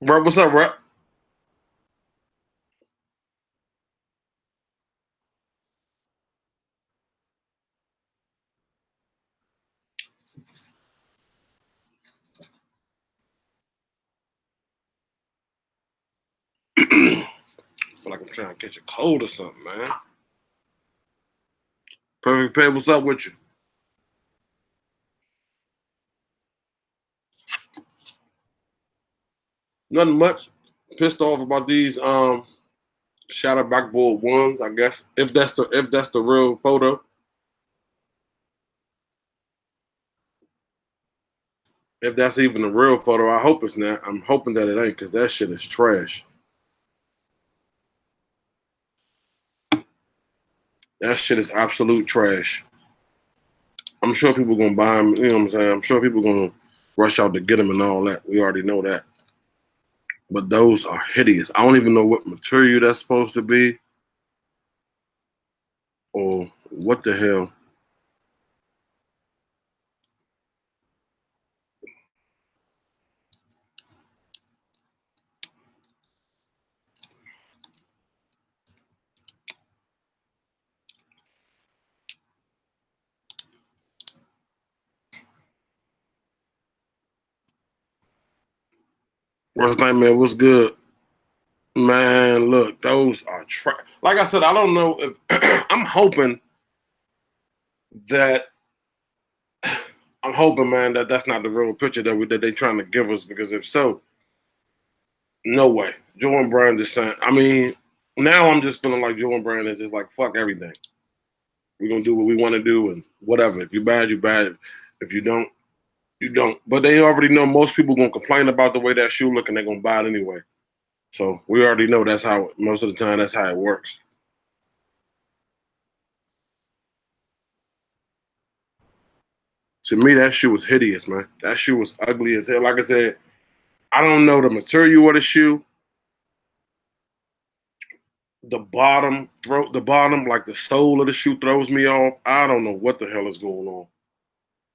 Bro, what's up, bro? I feel like I'm trying to catch a cold or something, man. Perfect Pay, what's up with you? Nothing much. Pissed off about these shadow backboard ones, I guess. If that's the real photo. If that's even the real photo, I hope it's not. I'm hoping that it ain't because that shit is trash. That shit is absolute trash. I'm sure people gonna buy them. You know what I'm saying? I'm sure people gonna rush out to get them and all that. We already know that. But those are hideous. I don't even know what material that's supposed to be or what the hell. Worst nightmare, what's good? Man, look, those are like I said, I don't know if I'm hoping that I'm hoping, man, that that's not the real picture that they trying to give us because if so, no way. Jordan Brand just saying. I mean, now I'm just feeling like Jordan Brand is just like fuck everything. We're gonna do what we want to do and whatever. If you bad, you bad. If you don't, you don't. But they already know most people gonna complain about the way that shoe look and they're gonna buy it anyway. So we already know that's how most of the time that's how it works. To me, that shoe was hideous, man. That shoe was ugly as hell. Like I said, I don't know the material of the shoe. The bottom, like the sole of the shoe, throws me off. I don't know what the hell is going on.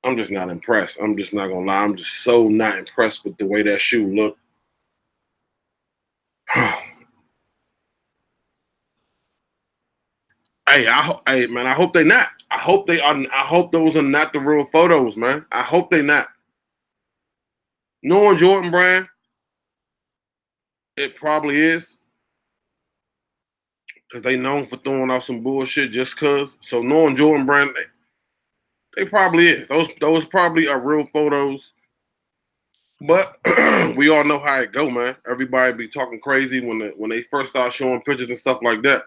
I'm just not impressed. I'm just not gonna lie. I'm just so not impressed with the way that shoe looked. Hey, man, I hope they not. I hope they are. I hope those are not the real photos, man. I hope they not. Knowing Jordan Brand, it probably is because they known for throwing out some bullshit just cause. So knowing Jordan Brand, they probably is. Those probably are real photos. But we all know how it go, man. Everybody be talking crazy when they first start showing pictures and stuff like that.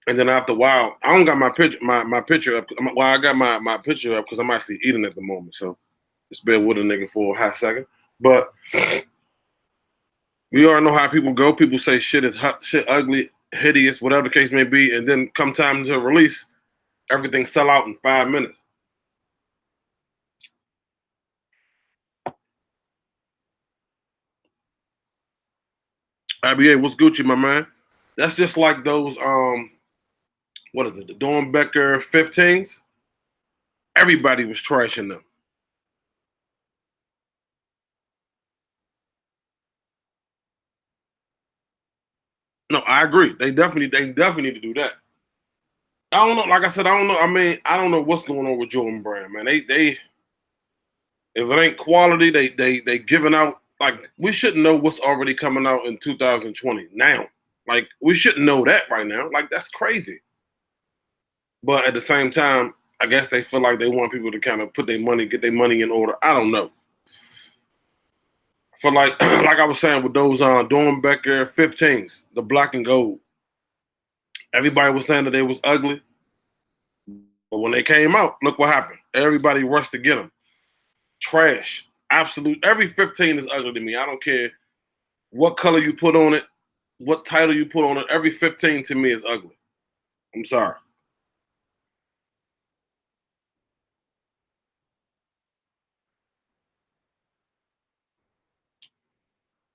And then after a while, I don't got my picture up. Well, I got my picture up because I'm actually eating at the moment. So just bear with a nigga for a hot second. But we all know how people go. People say shit is hot, shit ugly, hideous, whatever the case may be, and then come time to release, everything sell out in 5 minutes. IBA, what's Gucci, my man? That's just like those what is it, the Dornbecker 15s? Everybody was trashing them. No, I agree. They definitely need to do that. I don't know. Like I said, I don't know. I mean, I don't know what's going on with Jordan Brand, man. They if it ain't quality, they giving out like we should know what's already coming out in 2020 now. Like we shouldn't know that right now. Like that's crazy. But at the same time, I guess they feel like they want people to kind of put their money, get their money in order. I don't know. For like like I was saying with those Dornbecker 15s, the black and gold. Everybody was saying that they was ugly, but when they came out, look what happened. Everybody rushed to get them. Trash. Absolute. Every 15 is ugly to me. I don't care what color you put on it, what title you put on it. Every 15 to me is ugly. I'm sorry.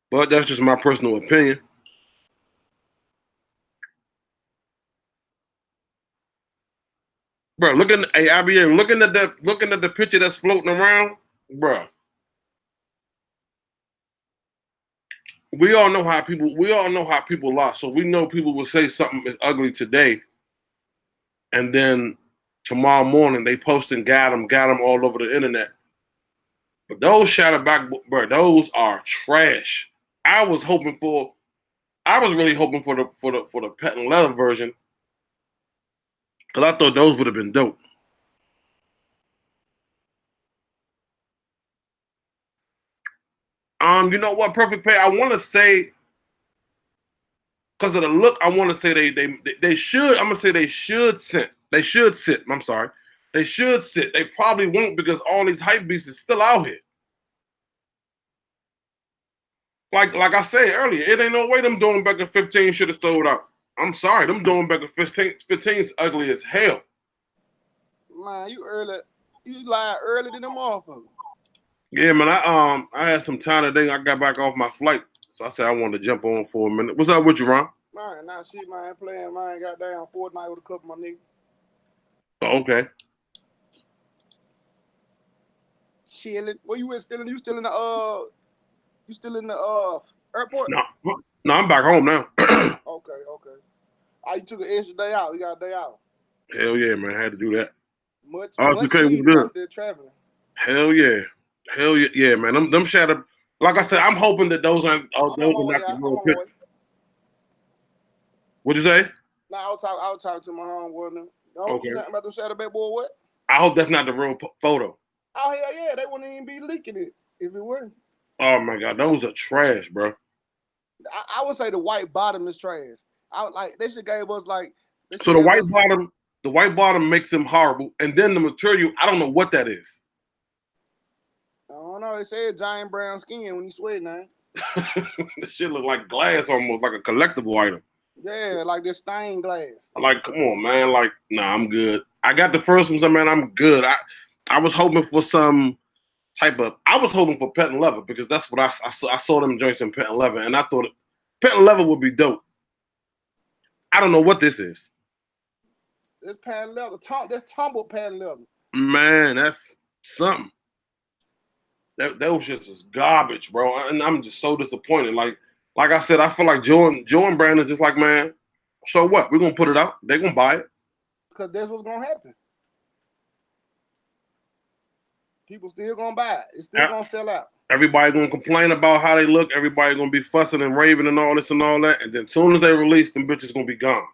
But that's just my personal opinion. Bro, hey IBA, looking at the picture that's floating around, bro. we all know how people are. So we know people will say something is ugly today, and then tomorrow morning they post and got them all over the internet. But those shadow back, bro, those are trash. I was really hoping for the patent leather version because I thought those would have been dope. You know what? Perfect Pay. I want to say because of the look, I want to say they should. I'm gonna say they should sit. They should sit. I'm sorry. They should sit. They probably won't because all these hype beasts is still out here. Like I said earlier, it ain't no way them doing back in 15 should have sold out. I'm sorry, them doing back in 15's ugly as hell. Man, you lied early than them motherfuckers. Yeah, man. I had some time today. I got back off my flight, so I said I wanted to jump on for a minute. What's up with you, Ron? Man, now shit, man, playing, man, goddamn Fortnite with a couple of my niggas. Oh, okay. Chilling. Where you at? You still in the airport? No, I'm back home now. Okay. You took an extra day out. You got a day out. Hell yeah, man. I had to do that. Much needed out there traveling. Hell yeah, yeah, man. Them shadow. Like I said, I'm hoping that those are not the real pictures. What'd you say? Nah, I'll talk to my homeboy now. What you saying about them shadow bad boy? What? I hope that's not the real photo. Oh hell yeah, they wouldn't even be leaking it if it were. Oh my god, those are trash, bro. I would say the white bottom is trash. They should gave us like. So the white bottom makes them horrible, and then the material, I don't know what that is. I don't know. They said giant brown skin when you sweat now. This shit look like glass, almost like a collectible item. Yeah, like this stained glass. Like, come on, man. Like, nah, I'm good. I got the first ones, man. I'm good. I was hoping for some type of. I was hoping for patent leather because that's what I saw them joints in patent leather, and I thought patent leather would be dope. I don't know what this is. It's patent leather. That's tumbled patent leather. Man, that's something. That was just garbage, bro. And I'm just so disappointed. Like I said, I feel like Jordan Brand is just like, man, so what? We're gonna put it out. They're gonna buy it. Because that's what's gonna happen. People still gonna buy it. It's still gonna sell out. Everybody gonna complain about how they look. Everybody gonna be fussing and raving and all this and all that. And then as soon as they release, them bitches gonna be gone.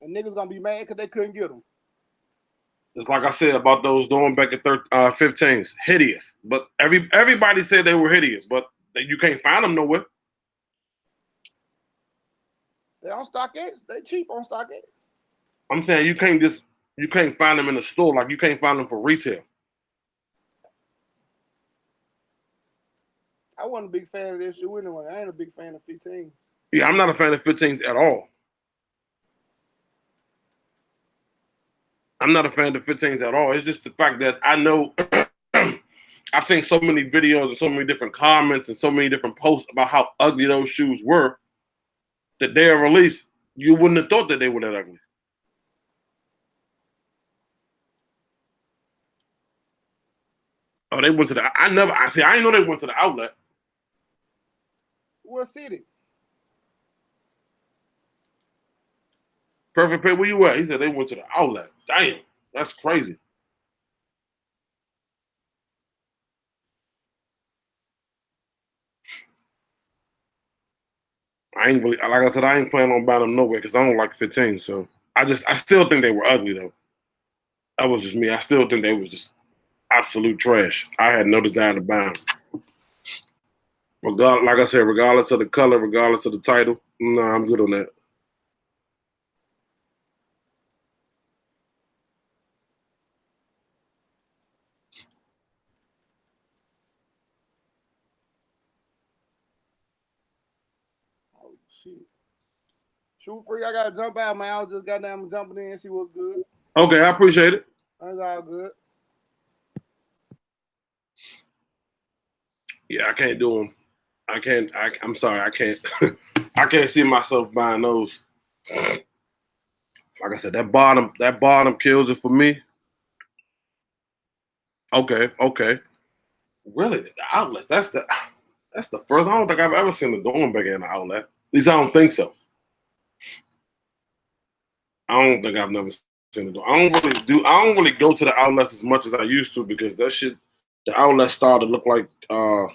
And niggas gonna be mad because they couldn't get them. It's like I said about those doing back at 15s, hideous. But everybody said they were hideous, but you can't find them nowhere. They on StockX. They cheap on StockX. I'm saying you can't find them in the store. Like you can't find them for retail. I wasn't a big fan of this shoe anyway. I ain't a big fan of 15. Yeah, I'm not a fan of 15s at all. I'm not a fan of 15s at all. It's just the fact that I know I've seen so many videos and so many different comments and so many different posts about how ugly those shoes were that they are released. You wouldn't have thought that they were that ugly. Oh, they went to the. I didn't know they went to the outlet. What city? Perfect Pay, where you at? He said they went to the outlet. Damn, that's crazy. I ain't really, like I said, I ain't planning on buying them nowhere because I don't like 15. So I still think they were ugly though. That was just me. I still think they was just absolute trash. I had no desire to buy them. Like I said, regardless of the color, regardless of the title, nah, I'm good on that. Oh shit. Shoot free, I gotta jump out, man. I was just goddamn jumping in and see what's good. Okay, I appreciate it. That's all good. Yeah, I can't do them. I'm sorry, I can't. I can't see myself buying those. Like I said, that bottom kills it for me. Okay. Really, the outlets. That's That's the first. I don't think I've ever seen a Dornberger in an outlet. At least I don't think so. I don't think I've never seen it. I don't really go to the outlets as much as I used to because that shit. The outlets started to look like the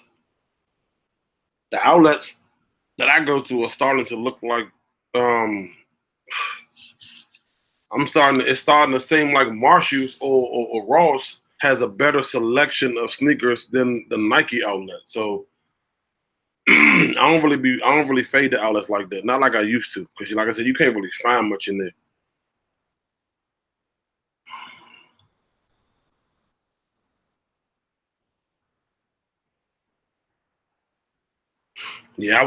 outlets that I go to are starting to look like. Um, It's starting to seem like Marshalls or Ross has a better selection of sneakers than the Nike outlet. So I don't really fade the outlets like that. Not like I used to, because like I said, you can't really find much in there. Yeah, I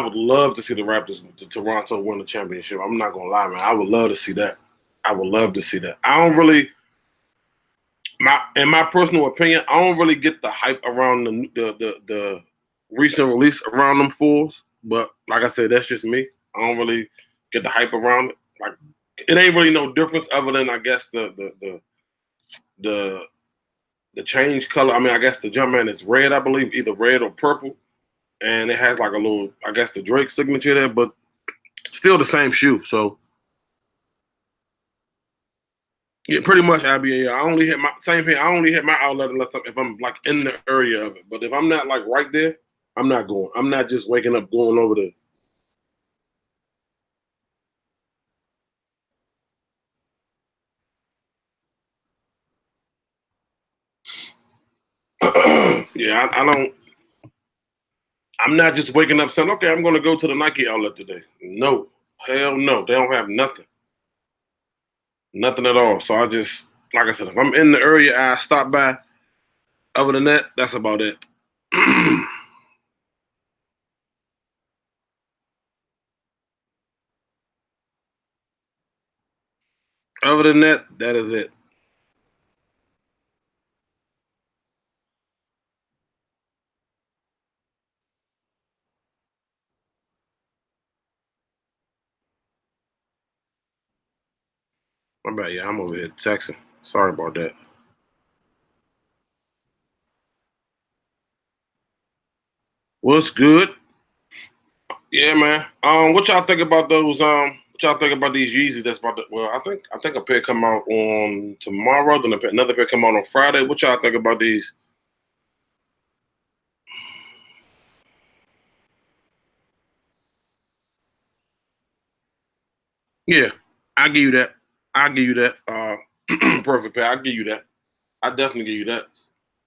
would love to see the Raptors to Toronto win the championship. I'm not gonna lie, man. I would love to see that. I would love to see that. I don't really in my personal opinion, I don't really get the hype around the recent release around them fools. But like I said, that's just me. I don't really get the hype around it. Like it ain't really no difference other than I guess the the change color. I mean, I guess the Jumpman is red, I believe, either red or purple, and it has like a little, I guess, the Drake signature there, but still the same shoe. So yeah, pretty much IBA. I only hit my same thing. I only hit my outlet unless if I'm like in the area of it. But if I'm not like right there, I'm not going. I'm not just waking up going over there. Yeah, I don't. I'm not just waking up saying, okay, I'm going to go to the Nike outlet today. No, hell no. They don't have nothing, nothing at all. So I just, like I said, if I'm in the area, I stop by. Other than that, that's about it. Other than that, that is it. My bad. Yeah, I'm over here texting. Sorry about that. What's good? Yeah, man. What y'all think about those? What y'all think about these Yeezys? That's about to, well, I think a pair come out on tomorrow. Then another pair come out on Friday. What y'all think about these? Yeah, I give you that. I give you that. Perfect pair. I give you that. I definitely give you that.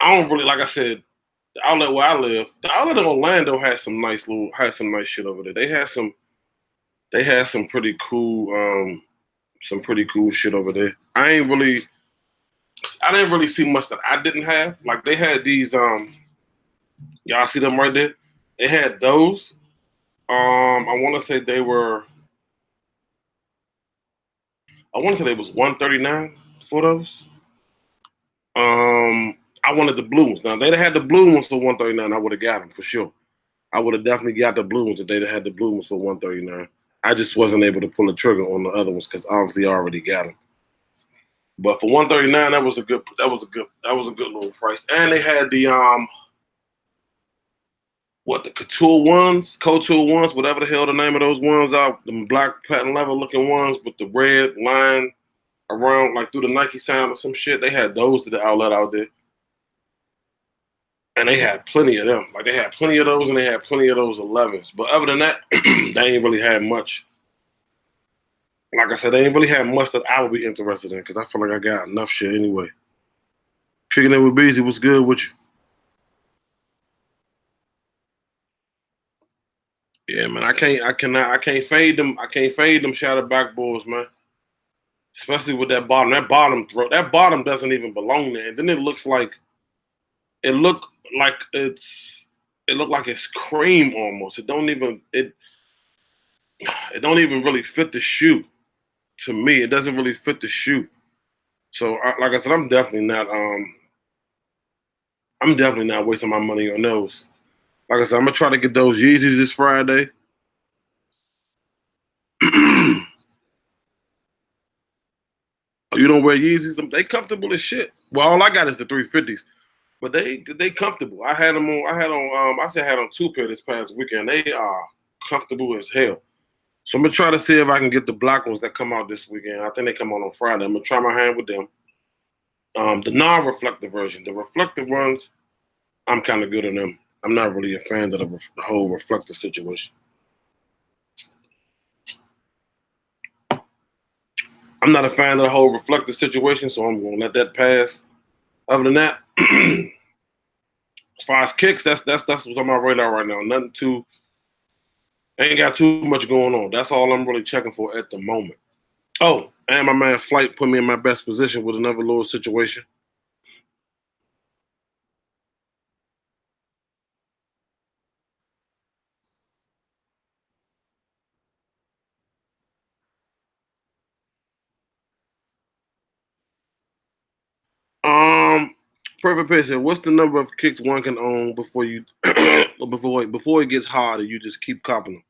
I don't really, like I said, the outlet where I live, the outlet in Orlando had some nice shit over there. They had some pretty cool shit over there. I didn't really see much that I didn't have. Like they had these y'all see them right there? They had those. I want to say I want to say they was 139 for those. I wanted the blue ones. Now they'd have had the blue ones for 139. I would have got them for sure. I would have definitely got the blue ones if they'd had the blue ones for 139. I just wasn't able to pull the trigger on the other ones because obviously I already got them. But for 139, that was a good little price. And they had the the couture ones, whatever the hell the name of those ones are, the black patent leather looking ones with the red line around like through the Nike sound or some shit. They had those to the outlet out there. And they had plenty of them. Like they had plenty of those and they had plenty of those 11s. But other than that, they ain't really had much. Like I said, they ain't really had much that I would be interested in because I feel like I got enough shit anyway. Kicking it with Beezy, what's good with you? Yeah, man, I can't fade them. I can't fade them shadow backboards, man. Especially with that bottom. That bottom doesn't even belong there. And then it look like it look like it's cream almost. It don't even really fit the shoe. To me, it doesn't really fit the shoe. So, like I said, I'm definitely not wasting my money on those. Like I said, I'm gonna try to get those Yeezys this Friday. Oh, you don't wear Yeezys? They comfortable as shit. Well, all I got is the 350s. but they comfortable. I had them on. I had on 2 pair this past weekend. They are comfortable as hell. So I'm gonna try to see if I can get the black ones that come out this weekend. I think they come out on Friday. I'm gonna try my hand with them. The non-reflective version. The reflective ones, I'm kind of good on them. I'm not really a fan of the whole reflective situation. I'm not a fan of the whole reflective situation, so I'm gonna let that pass. Other than that, as far as kicks, that's what's on my radar right now. Nothing too, ain't got too much going on. That's all I'm really checking for at the moment. Oh, and my man Flight put me in my best position with another little situation. Um, Perfect Patient. What's the number of kicks one can own before you before it gets hard and you just keep copping them?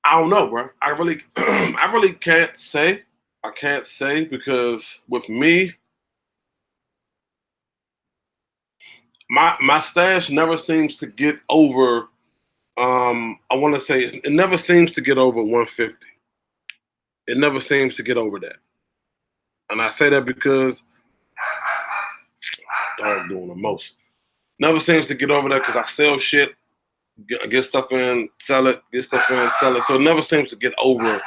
I don't know, bro. I really I really can't say. I can't say because with me, my stash never seems to get over. I want to say it never seems to get over 150. It never seems to get over that, and I say that because I'm doing the most. Never seems to get over that because I sell shit, get stuff in, sell it, get stuff in, sell it. So it never seems to get over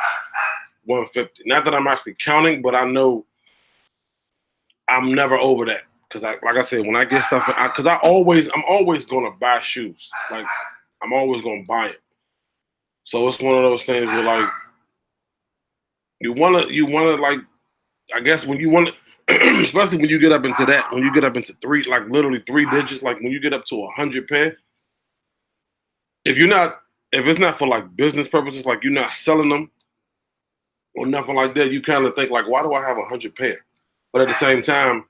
150. Not that I'm actually counting, but I know I'm never over that because like I said, when I get stuff, because I'm always gonna buy shoes. Like I'm always gonna buy it. So it's one of those things where like you wanna like I guess when you want to, especially when you get up into that, when you get up into three, like literally 3 digits, like when you get up to 100 pair, if you're not, if it's not for like business purposes, like you're not selling them or nothing like that, you kind of think like, why do I have 100 pair? But at the same time,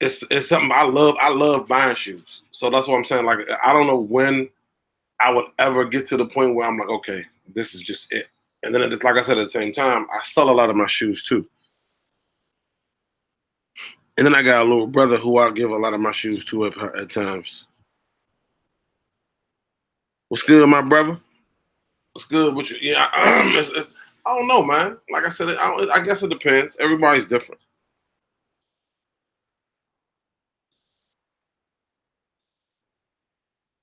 it's something I love. I love buying shoes, so that's what I'm saying. Like I don't know when I would ever get to the point where I'm like, okay, this is just it. And then it's like I said at the same time, I sell a lot of my shoes too. And then I got a little brother who I give a lot of my shoes to at times. What's good, my brother? What's good with you? Yeah, I don't know, man. Like I said, I guess it depends. Everybody's different.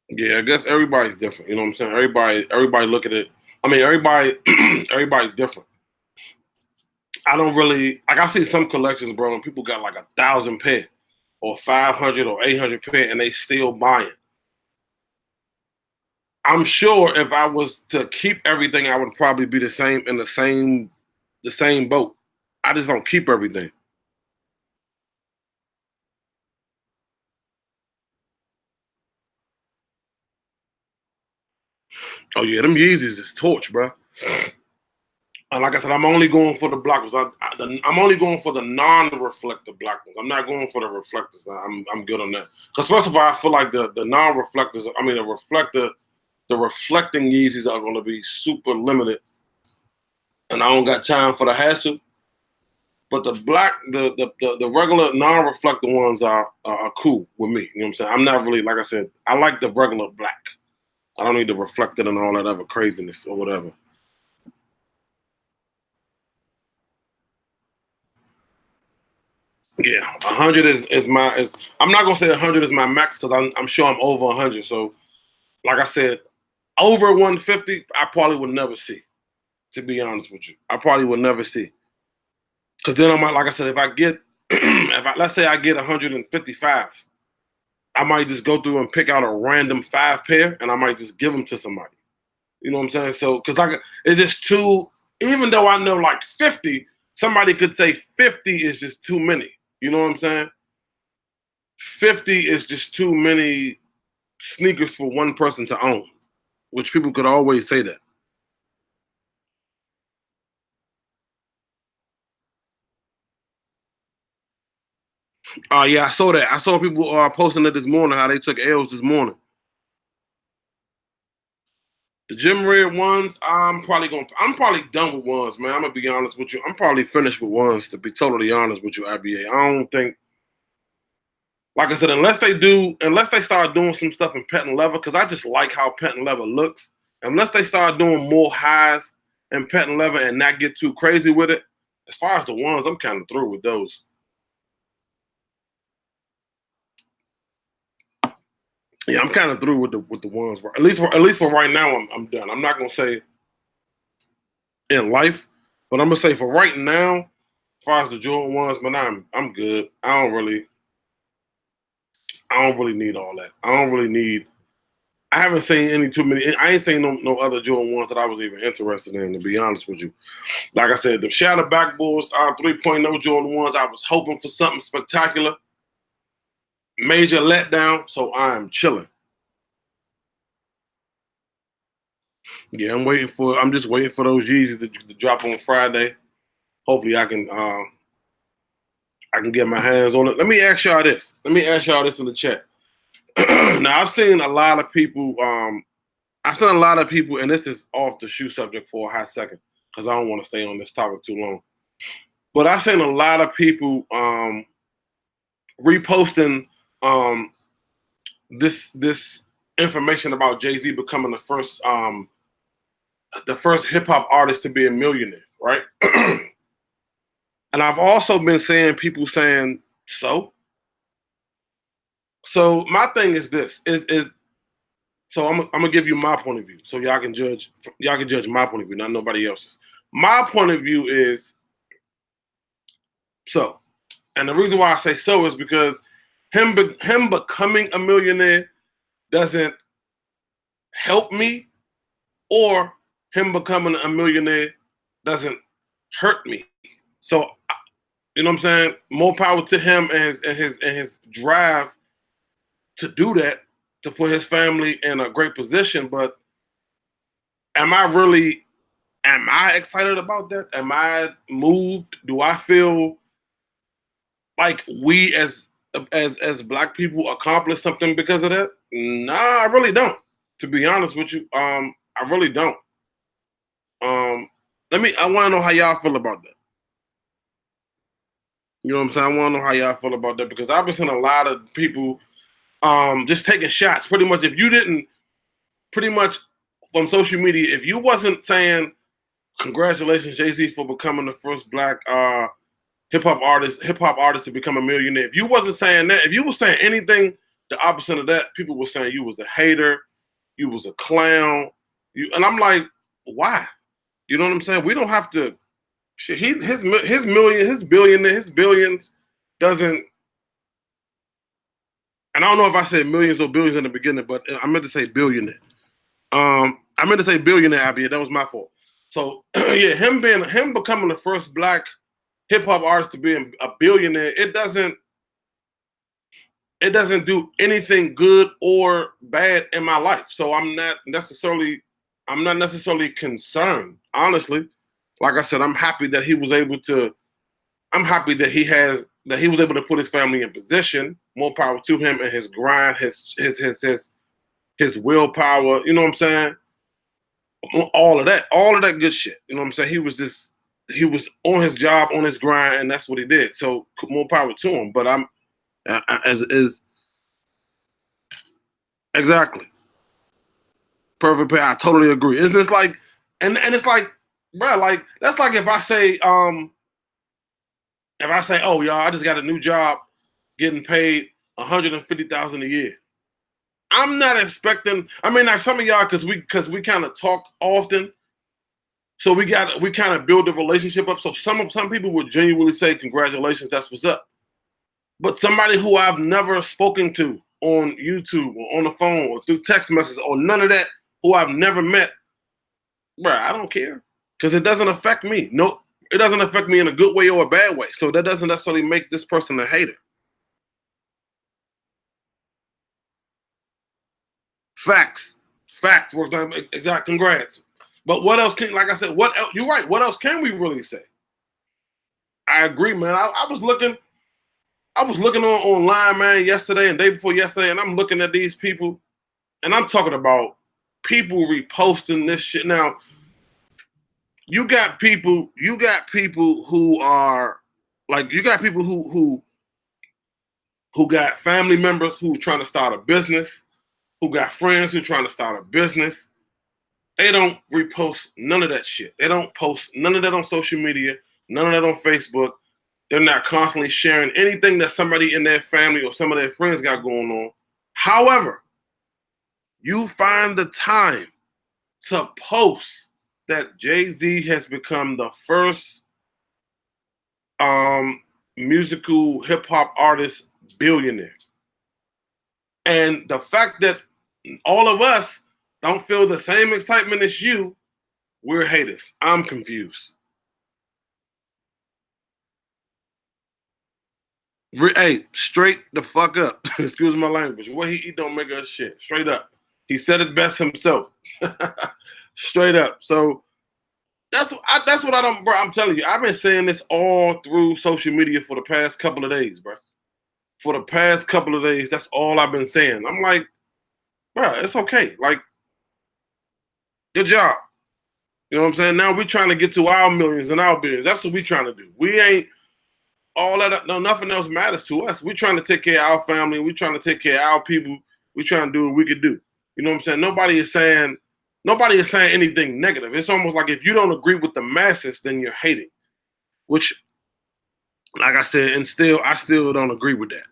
Yeah, I guess everybody's different. You know what I'm saying? Everybody look at it. I mean, everybody, everybody's different. I don't really like. I see some collections, bro, and people got like 1,000 pair, or 500 or 800 pair, and they still buying. I'm sure if I was to keep everything, I would probably be the same in the same boat. I just don't keep everything. Oh yeah, them Yeezys is torch, bro. And like I said, I'm only going for the black ones. I'm only going for the non-reflective black ones. I'm not going for the reflectors. I'm good on that. Because first of all, I feel like the non-reflectors. I mean, the reflecting Yeezys are going to be super limited, and I don't got time for the hassle. But the black, the regular non-reflective ones are cool with me. You know what I'm saying? I'm not really, like I said, I like the regular black. I don't need the reflected and all that other craziness or whatever. Yeah, 100 is my is. I'm not gonna say 100 is my max because I'm sure I'm over 100. So, like I said, over 150, I probably would never see. To be honest with you, I probably would never see. Because then I might, like I said, if I get, let's say I get 155, I might just go through and pick out a random 5 pair, and I might just give them to somebody. You know what I'm saying? So, because like it's just too. Even though I know like 50, somebody could say 50 is just too many. You know what I'm saying? 50 is just too many sneakers for one person to own, which people could always say that. Yeah, I saw that. I saw people posting it this morning how they took L's this morning. The gym red ones, I'm probably done with ones, man. I'm gonna be honest with you. I'm probably finished with ones, to be totally honest with you, IBA. I don't think, like I said, unless they start doing some stuff in patent leather, because I just like how patent leather looks. Unless they start doing more highs in patent leather and not get too crazy with it, as far as the ones, I'm kind of through with those. Yeah, I'm kind of through with the ones. At least for right now, I'm done. I'm not gonna say in life, but I'm gonna say for right now, as far as the Jordan ones, man, I'm good. I don't really need all that. I don't really need. I haven't seen any too many. I ain't seen no other Jordan ones that I was even interested in, to be honest with you. Like I said, the Shadow Backboards 3.0 Jordan ones, I was hoping for something spectacular. Major letdown, so I'm chilling. Yeah, I'm just waiting for those Yeezys to drop on Friday. Hopefully, I can get my hands on it. Let me ask y'all this. Let me ask y'all this in the chat. Now, I've seen a lot of people. And this is off the shoe subject for a hot second because I don't want to stay on this topic too long. But I've seen a lot of people reposting this information about Jay-Z becoming the first hip hop artist to be a millionaire, right? And I've also been seeing people saying so. So my thing is this is so I'm gonna give you my point of view so y'all can judge my point of view, not nobody else's. My point of view is so, and the reason why I say so is because him becoming a millionaire doesn't help me, or him becoming a millionaire doesn't hurt me. So, you know what I'm saying? More power to him and his drive to do that, to put his family in a great position. But am I excited about that? Am I moved? Do I feel like we as black people accomplished something because of that? Nah, I really don't. To be honest with you, I really don't. I want to know how y'all feel about that. You know what I'm saying? I want to know how y'all feel about that because I've been seeing a lot of people just taking shots. Pretty much, if you didn't, pretty much from social media, if you wasn't saying congratulations, Jay-Z, for becoming the first black hip hop artist to become a millionaire. If you wasn't saying that, if you were saying anything the opposite of that, people were saying you was a hater, you was a clown. And I'm like, why? You know what I'm saying? We don't have to. Shit, his billions doesn't. And I don't know if I said millions or billions in the beginning, but I meant to say billionaire. I meant to say billionaire, Abby. That was my fault. So yeah, him becoming the first black hip hop artist to be a billionaire, it doesn't do anything good or bad in my life. So I'm not necessarily concerned, honestly. Like I said, I'm happy that he was able to put his family in position. More power to him and his grind, his willpower, you know what I'm saying? All of that good shit. You know what I'm saying? He was on his job, on his grind, and that's what he did. So more power to him. But exactly perfect pay. I totally agree. Isn't this like, and it's like, bro, like that's like if I say, oh y'all, I just got a new job, getting paid $150,000 a year. I'm not expecting. I mean, like some of y'all, because we kind of talk often. So we kind of build the relationship up. So some people would genuinely say, congratulations, that's what's up. But somebody who I've never spoken to on YouTube or on the phone or through text messages or none of that, who I've never met, bro, I don't care. Because it doesn't affect me. No, it doesn't affect me in a good way or a bad way. So that doesn't necessarily make this person a hater. Facts. Works on exact congrats. But what else can, like I said, what else, you're right. What else can we really say? I agree, man. I was looking online, man, yesterday and day before yesterday, and I'm looking at these people, and I'm talking about people reposting this shit. Now, you got people who are like, you got people who got family members who trying to start a business, who got friends who trying to start a business. They don't repost none of that shit. They don't post none of that on social media, none of that on Facebook. They're not constantly sharing anything that somebody in their family or some of their friends got going on. However, you find the time to post that Jay-Z has become the first musical hip hop artist billionaire. And the fact that all of us don't feel the same excitement as you, we're haters. I'm confused. Hey, straight the fuck up. Excuse my language. What he eat don't make us shit. Straight up. He said it best himself. Straight up. So that's what I don't, bro. I'm telling you, I've been saying this all through social media for the past couple of days, bro. For the past couple of days, that's all I've been saying. I'm like, bro, it's okay. Like, good job. You know what I'm saying? Now we're trying to get to our millions and our billions. That's what we're trying to do. We ain't all that. No, nothing else matters to us. We're trying to take care of our family. We're trying to take care of our people. We're trying to do what we could do. You know what I'm saying? Nobody is saying anything negative. It's almost like if you don't agree with the masses, then you're hating. Which, like I said, I still don't agree with that.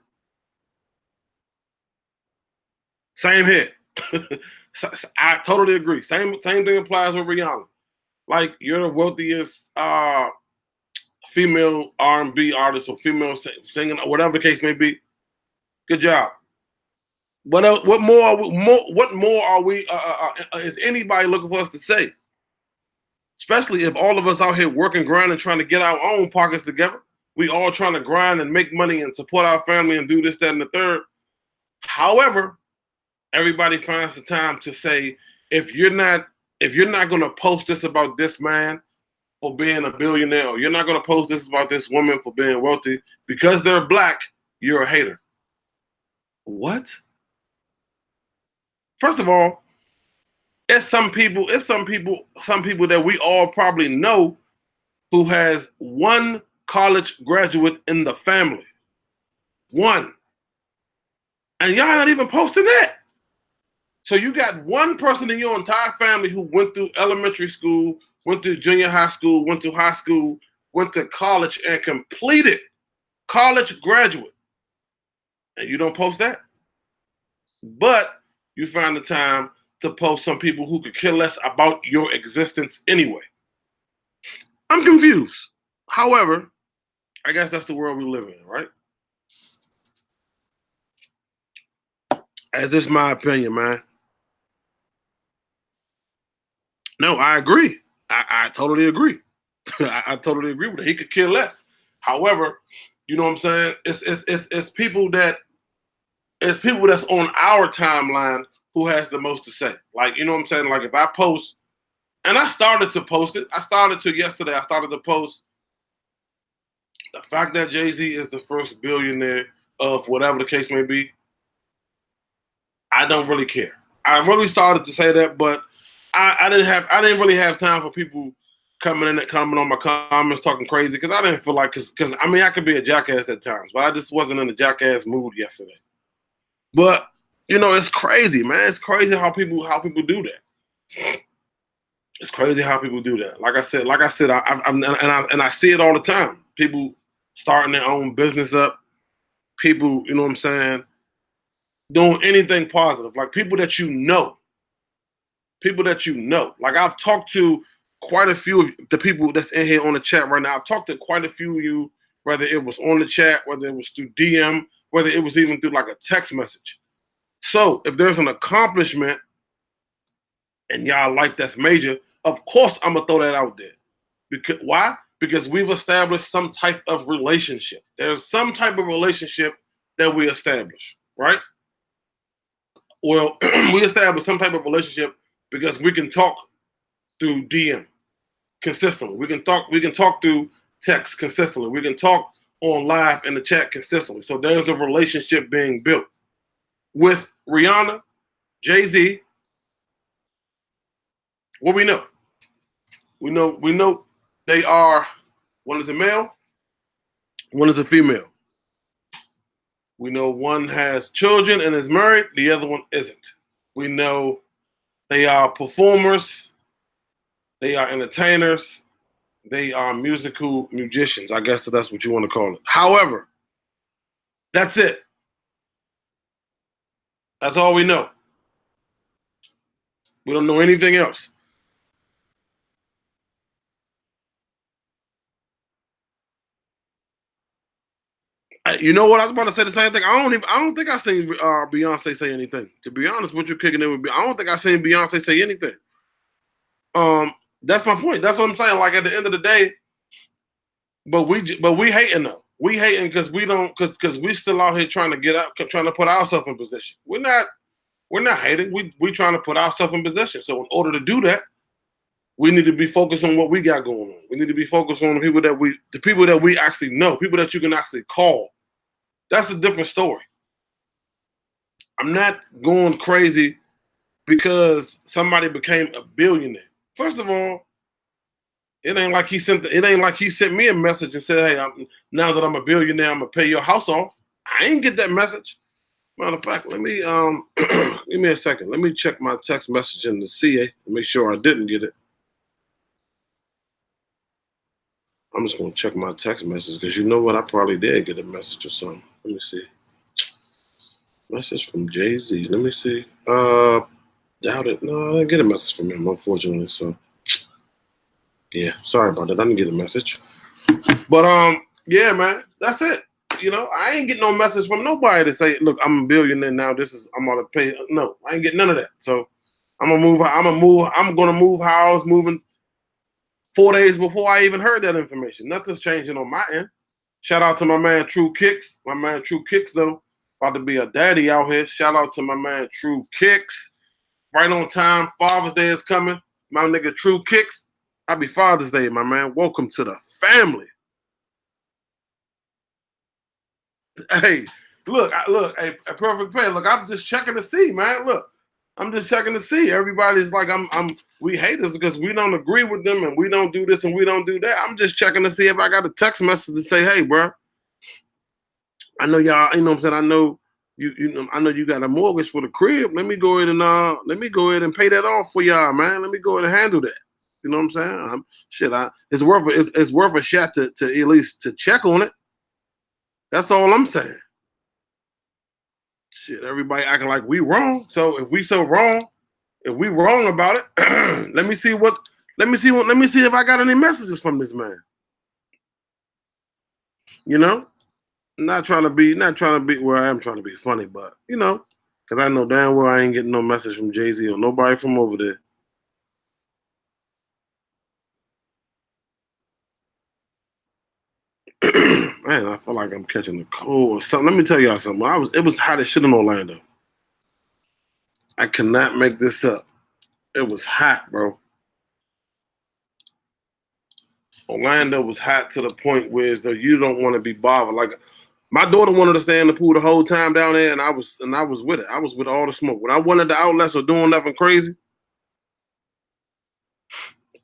Same here. I totally agree. Same thing applies with Rihanna. Like, you're the wealthiest female R&B artist or female singing, or whatever the case may be. Good job. What else, what more are we? Is anybody looking for us to say? Especially if all of us out here working, grinding, trying to get our own pockets together. We all trying to grind and make money and support our family and do this, that, and the third. However, everybody finds the time to say, if you're not going to post this about this man for being a billionaire, or you're not going to post this about this woman for being wealthy because they're black, you're a hater. What? First of all, it's some people that we all probably know who has one college graduate in the family. One. And y'all not even posting that. So you got one person in your entire family who went through elementary school, went through junior high school, went to high school, went to college, and completed college graduate. And you don't post that? But you find the time to post some people who could care less about your existence anyway. I'm confused. However, I guess that's the world we live in, right? As this my opinion, man. No, I agree. I totally agree. I totally agree with it. He could care less. However, you know what I'm saying? It's people that's on our timeline who has the most to say. Like, you know what I'm saying? Like, if I post, and I started to post it. Yesterday. I started to post the fact that Jay-Z is the first billionaire of whatever the case may be. I don't really care. I really started to say that, but I didn't really have time for people coming on my comments talking crazy, because I didn't feel like, because I mean, I could be a jackass at times, but I just wasn't in a jackass mood yesterday. But you know, it's crazy, man. It's crazy how people do that. It's crazy how people do that. Like I said, I see it all the time. People starting their own business up. People, you know what I'm saying, doing anything positive. Like people that you know. Like, I've talked to quite a few of the people that's in here on the chat right now. I've talked to quite a few of you, whether it was on the chat, whether it was through DM, whether it was even through like a text message. So if there's an accomplishment in y'all life that's major, of course I'm gonna throw that out there. Because why? Because we've established some type of relationship. There's some type of relationship that we establish, right? Well, we establish some type of relationship because we can talk through DM consistently. We can talk through text consistently. We can talk on live in the chat consistently. So there's a relationship being built with Rihanna, Jay-Z, What we know? We know they are, one is a male, one is a female. We know one has children and is married, the other one isn't. We know they are performers, they are entertainers, they are musical musicians. I guess that's what you want to call it. However, that's it. That's all we know. We don't know anything else. You know what? I was about to say the same thing. I don't think I seen Beyonce say anything. To be honest, what you're kicking in with me, I don't think I seen Beyonce say anything. That's my point. That's what I'm saying. Like at the end of the day, but we hating though. We hating because we don't because we still out here trying to get out, trying to put ourselves in position. We're not hating. We trying to put ourselves in position. So in order to do that, we need to be focused on what we got going on. We need to be focused on the people that we actually know, people that you can actually call. That's a different story. I'm not going crazy because somebody became a billionaire. First of all, it ain't like he sent me a message and said, "Hey, now that I'm a billionaire, I'm gonna pay your house off." I ain't get that message. Matter of fact, let me give me a second. Let me check my text message in the CA to make sure I didn't get it. I'm just gonna check my text message because you know what? I probably did get a message or something. Let me see. Message from Jay-Z. Let me see. Doubt it. No, I didn't get a message from him, unfortunately. So yeah, sorry about that. I didn't get a message. But yeah, man, that's it. You know, I ain't getting no message from nobody to say, look, I'm a billionaire now. I'm gonna pay. No, I ain't getting none of that. So I'm gonna move how I was moving 4 days before I even heard that information. Nothing's changing on my end. Shout out to my man True Kicks. My man True Kicks, though, about to be a daddy out here. Shout out to my man True Kicks. Right on time. Father's Day is coming. My nigga True Kicks. Happy Father's Day, my man. Welcome to the family. Hey, look, hey, a perfect play. Look, I'm just checking to see, man. Look, I'm just checking to see. Everybody's like, we hate us because we don't agree with them and we don't do this and we don't do that. I'm just checking to see if I got a text message to say, hey, bro, I know y'all, you know what I'm saying? I know I know you got a mortgage for the crib. Let me go ahead and pay that off for y'all, man. Let me go ahead and handle that. You know what I'm saying? It's worth a shot to at least to check on it. That's all I'm saying. Shit, everybody acting like we wrong. So if we so wrong, if we wrong about it, let me see if I got any messages from this man. You know? Not trying to be well, I am trying to be funny, but you know, because I know damn well I ain't getting no message from Jay-Z or nobody from over there. Man, I feel like I'm catching a cold or something. Let me tell y'all something. It was hot as shit in Orlando. I cannot make this up. It was hot, bro. Orlando was hot to the point where as though you don't want to be bothered. Like my daughter wanted to stay in the pool the whole time down there, and I was with it. I was with all the smoke. When I wanted the outlets or doing nothing crazy,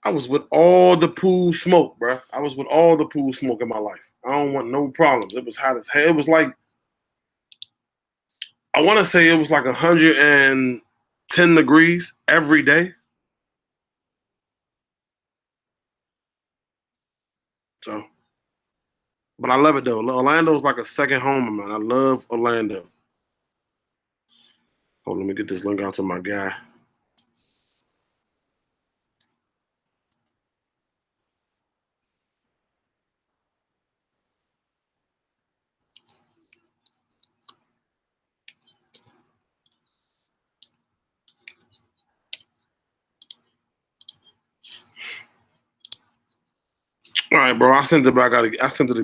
I was with all the pool smoke, bro. I was with all the pool smoke in my life. I don't want no problems. It was hot as hell. It was like, I want to say it was like 110 degrees every day. So, but I love it though. Orlando's like a second home, man. I love Orlando. Hold on, let me get this link out to my guy. All right, bro. I sent it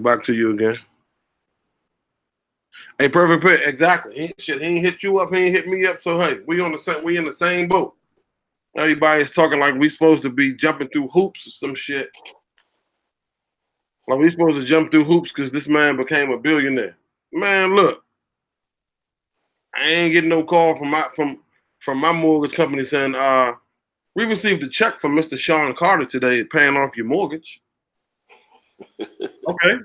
back to you again. Hey, perfect pick. Exactly. He ain't hit you up. He ain't hit me up. So hey, we in the same boat. Everybody's talking like we supposed to be jumping through hoops or some shit. Like we supposed to jump through hoops because this man became a billionaire. Man, look, I ain't getting no call from my mortgage company saying We received a check from Mr. Sean Carter today, paying off your mortgage. Okay,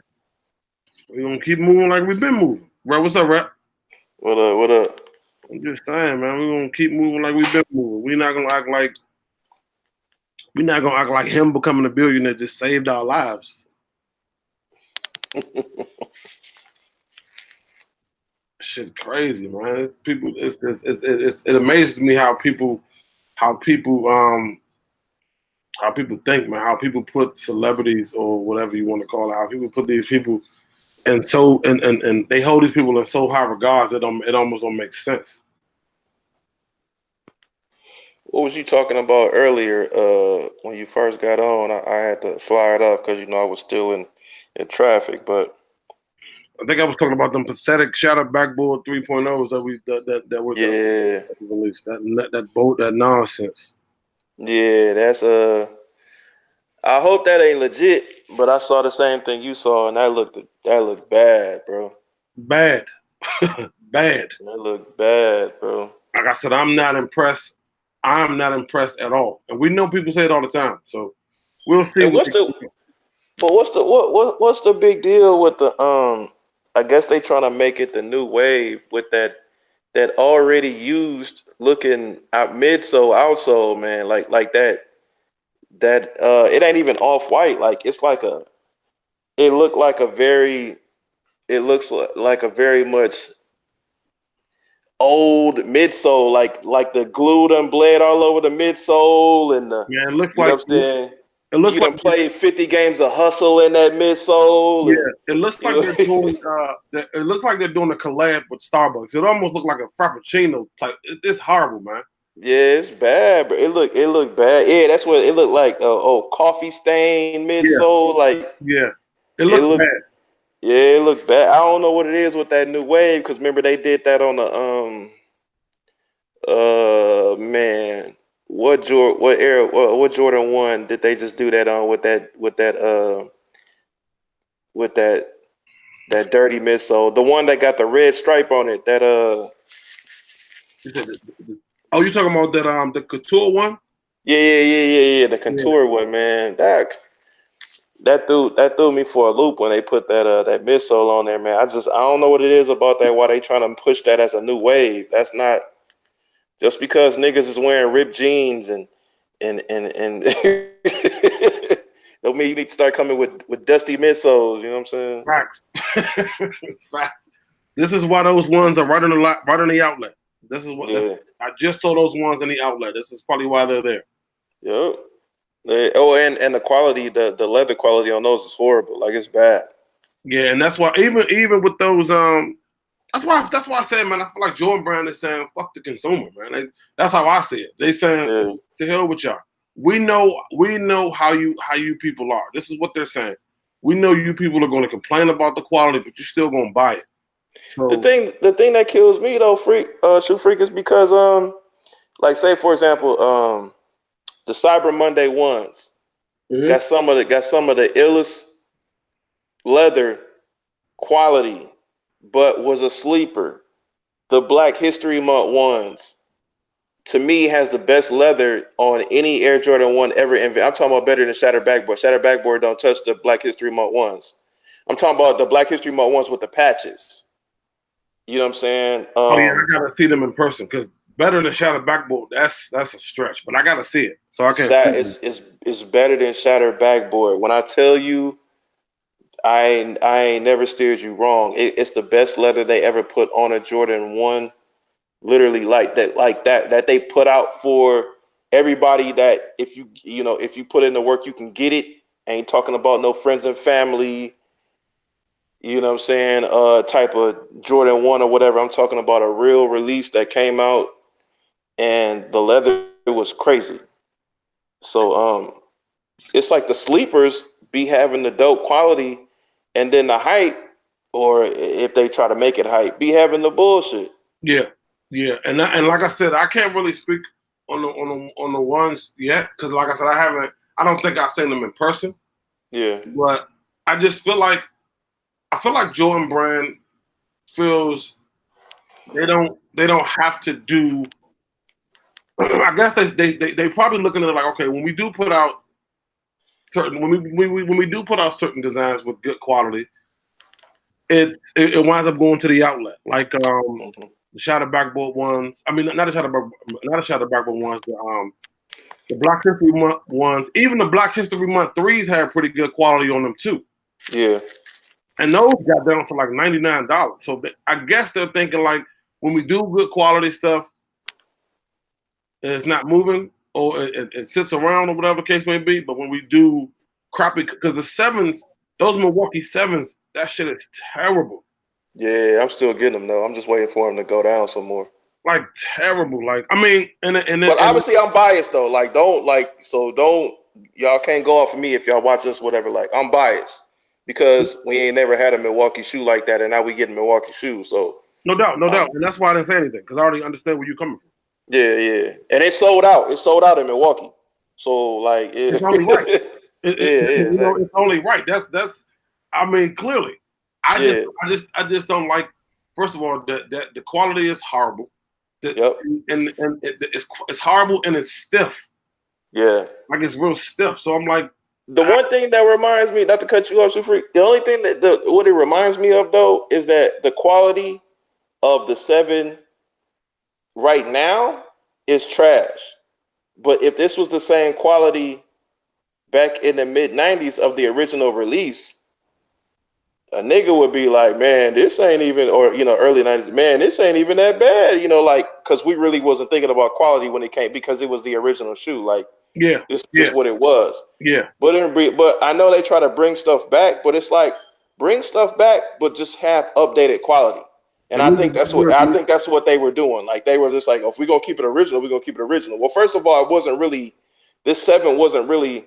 we're gonna keep moving like we've been moving. Right? What's up, Rap? What up? What up? I'm just saying, man. We're gonna keep moving like we've been moving. We're not gonna act like him becoming a billionaire just saved our lives. Shit, crazy, man. It amazes me how people think, man. How people put celebrities or whatever you want to call it. How people put these people and they hold these people in so high regards it almost don't make sense. What was you talking about earlier? When you first got on, I had to slide up because I was still in traffic. But I think I was talking about them pathetic shattered backboard 3.0s that were yeah, released. That nonsense. yeah, that's I hope that ain't legit, but I saw the same thing you saw, and that looked bad, bro. Bad. Bad. That looked bad, bro. Like I said, I'm not impressed. I'm not impressed at all. And we know people say it all the time. So we'll see And what what's the but what's the big deal with the I guess they trying to make it the new wave with that already used looking out midsole outsole, man, like that it ain't even off white, like it's like it looked like a very it looks like a very much old midsole, like the glue done bled all over the midsole and the yeah, it looks you know like what I'm saying. it looks You like done played 50 games of hustle in that midsole, yeah, and it looks like you they're know, doing it looks like they're doing a collab with Starbucks. It almost looks like a frappuccino type. It's horrible, man. yeah, it's bad, but it looked bad. Yeah, that's what it looked like. Coffee stain Yeah, midsole, like yeah. It it looks looked. bad. Yeah, it looked bad. I don't know what it is with that new wave because remember they did that on the man, what era what Jordan 1 did they just do that on with that dirty midsole, the one that got the red stripe on it, that You said oh, you talking about that the couture one? yeah, the Yeah. contour one, man. That threw me for a loop when they put that midsole on there, man. I don't know what it is about that, why they trying to push that as a new wave. That's not just because niggas is wearing ripped jeans and don't mean you need to start coming with dusty midsoles, you know what I'm saying? Facts. Facts. This is why those ones are right on the outlet. This is what Yeah. I just saw those ones in the outlet. This is probably why they're there. Yep. And the quality, the leather quality on those is horrible. Like it's bad. Yeah, and that's why even with those that's why I said, man, I feel like Jordan Brand is saying fuck the consumer, man. That's how I see it. They saying Yeah. to hell with y'all. We know how you people are. This is what they're saying. We know you people are going to complain about the quality, but you're still going to buy it. The So thing the thing that kills me though, shoe freak, is because like say for example, the Cyber Monday ones mhm. got some of the illest leather quality, but was a sleeper. The Black History Month ones, to me, has the best leather on any Air Jordan 1 ever invented. I'm talking about better than Shattered Backboard. Shattered Backboard don't touch the Black History Month ones. I'm talking about the Black History Month ones with the patches. You know what I'm saying? Oh yeah, I gotta see them in person because better than Shadow Backboard. That's a stretch, but I gotta see it so I can. It's better than Shattered Backboard. When I tell you, I ain't never steered you wrong. It's the best leather they ever put on a Jordan 1, literally, like that they put out for everybody, that if you put in the work you can get it. Ain't talking about no friends and family, you know what I'm saying, type of Jordan 1 or whatever. I'm talking about a real release that came out and the leather was crazy. So it's like the sleepers be having the dope quality, and then the hype, or if they try to make it hype, be having the bullshit. Yeah, yeah, and like I said, I can't really speak on the ones yet because, like I said, I haven't. I don't think I've seen them in person, Yeah. but I just feel like Jordan Brand feels they don't have to do I guess they probably looking at it like, okay, when we do put out certain when we do put out certain designs with good quality, it winds up going to the outlet, like Mm-hmm. the shadow backboard ones. I mean, not the shadow backboard ones. The Black History Month ones, even the Black History Month threes had pretty good quality on them too. Yeah. And those got down to like $99. So I guess they're thinking like when we do good quality stuff, it's not moving or it sits around or whatever the case may be. But when we do crappy, because the sevens, those Milwaukee sevens, that shit is terrible. Yeah, I'm still getting them though. I'm just waiting for them to go down some more. Like terrible. Like I mean, But obviously, I'm biased though. Like, don't y'all can't go off of me if y'all watch this, whatever. Like, I'm biased because we ain't never had a Milwaukee shoe like that, and now we getting Milwaukee shoes. So no doubt, and that's why I didn't say anything because I already understand where you're coming from. yeah, and it sold out. It sold out in Milwaukee. So like, it's only right. Exactly. It's only right. That's. I mean, clearly, Yeah. I just don't like. First of all, the quality is horrible. Yep. And it's horrible and it's stiff. Yeah. Like it's real stiff. So I'm like, the one thing that reminds me, not to cut you off, Freak, the only thing what it reminds me of though is that the quality of the 7 right now is trash. But if this was the same quality back in the mid 90s of the original release, a nigga would be like, man, this ain't even, or early 90s, man, this ain't even that bad, like, because we really wasn't thinking about quality when it came, because it was the original shoe. Like, yeah, it's just what it was. Yeah. But I know they try to bring stuff back, but it's like, bring stuff back, but just have updated quality. And I think that's what they were doing. Like, they were just like, oh, if we're gonna keep it original, we're gonna keep it original. Well, first of all, this 7 wasn't really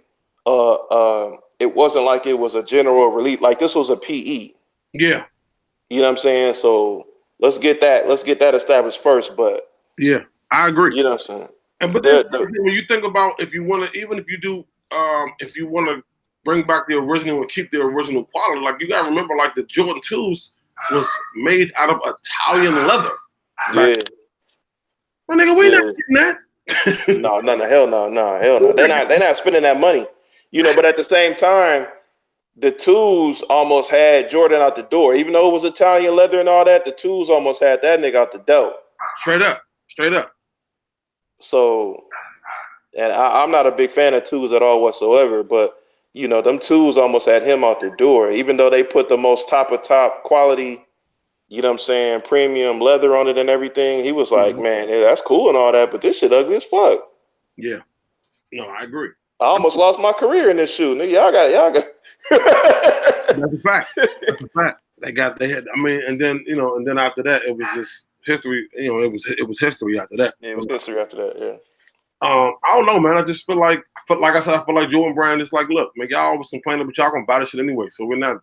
it wasn't like it was a general release. Like, this was a PE. Yeah. You know what I'm saying? So let's get that established first. But yeah, I agree. You know what I'm saying? And but then when you think about if you want to, even if you do, if you want to bring back the original and keep the original quality, like you gotta remember, like the Jordan 2s was made out of Italian leather. Like, my nigga, we not getting that. No, hell no. They're not spending that money. But at the same time, the 2s almost had Jordan out the door. Even though it was Italian leather and all that, the 2s almost had that nigga out the door. Straight up. So, and I'm not a big fan of 2s at all whatsoever, but them 2s almost had him out the door. Even though they put the most top of top quality, you know what I'm saying, premium leather on it and everything, he was like, man, that's cool and all that, but this shit ugly as fuck. Yeah. No, I agree. I almost lost my career in this shoe. Nigga, y'all got. That's a fact. They had. I mean, and then after that, it was just history. It was history after that. Yeah, it was history after that. Yeah. I don't know, man. I just feel like I feel like Jordan Brand is like, look, man, y'all always complaining, but y'all gonna buy this shit anyway. So we're not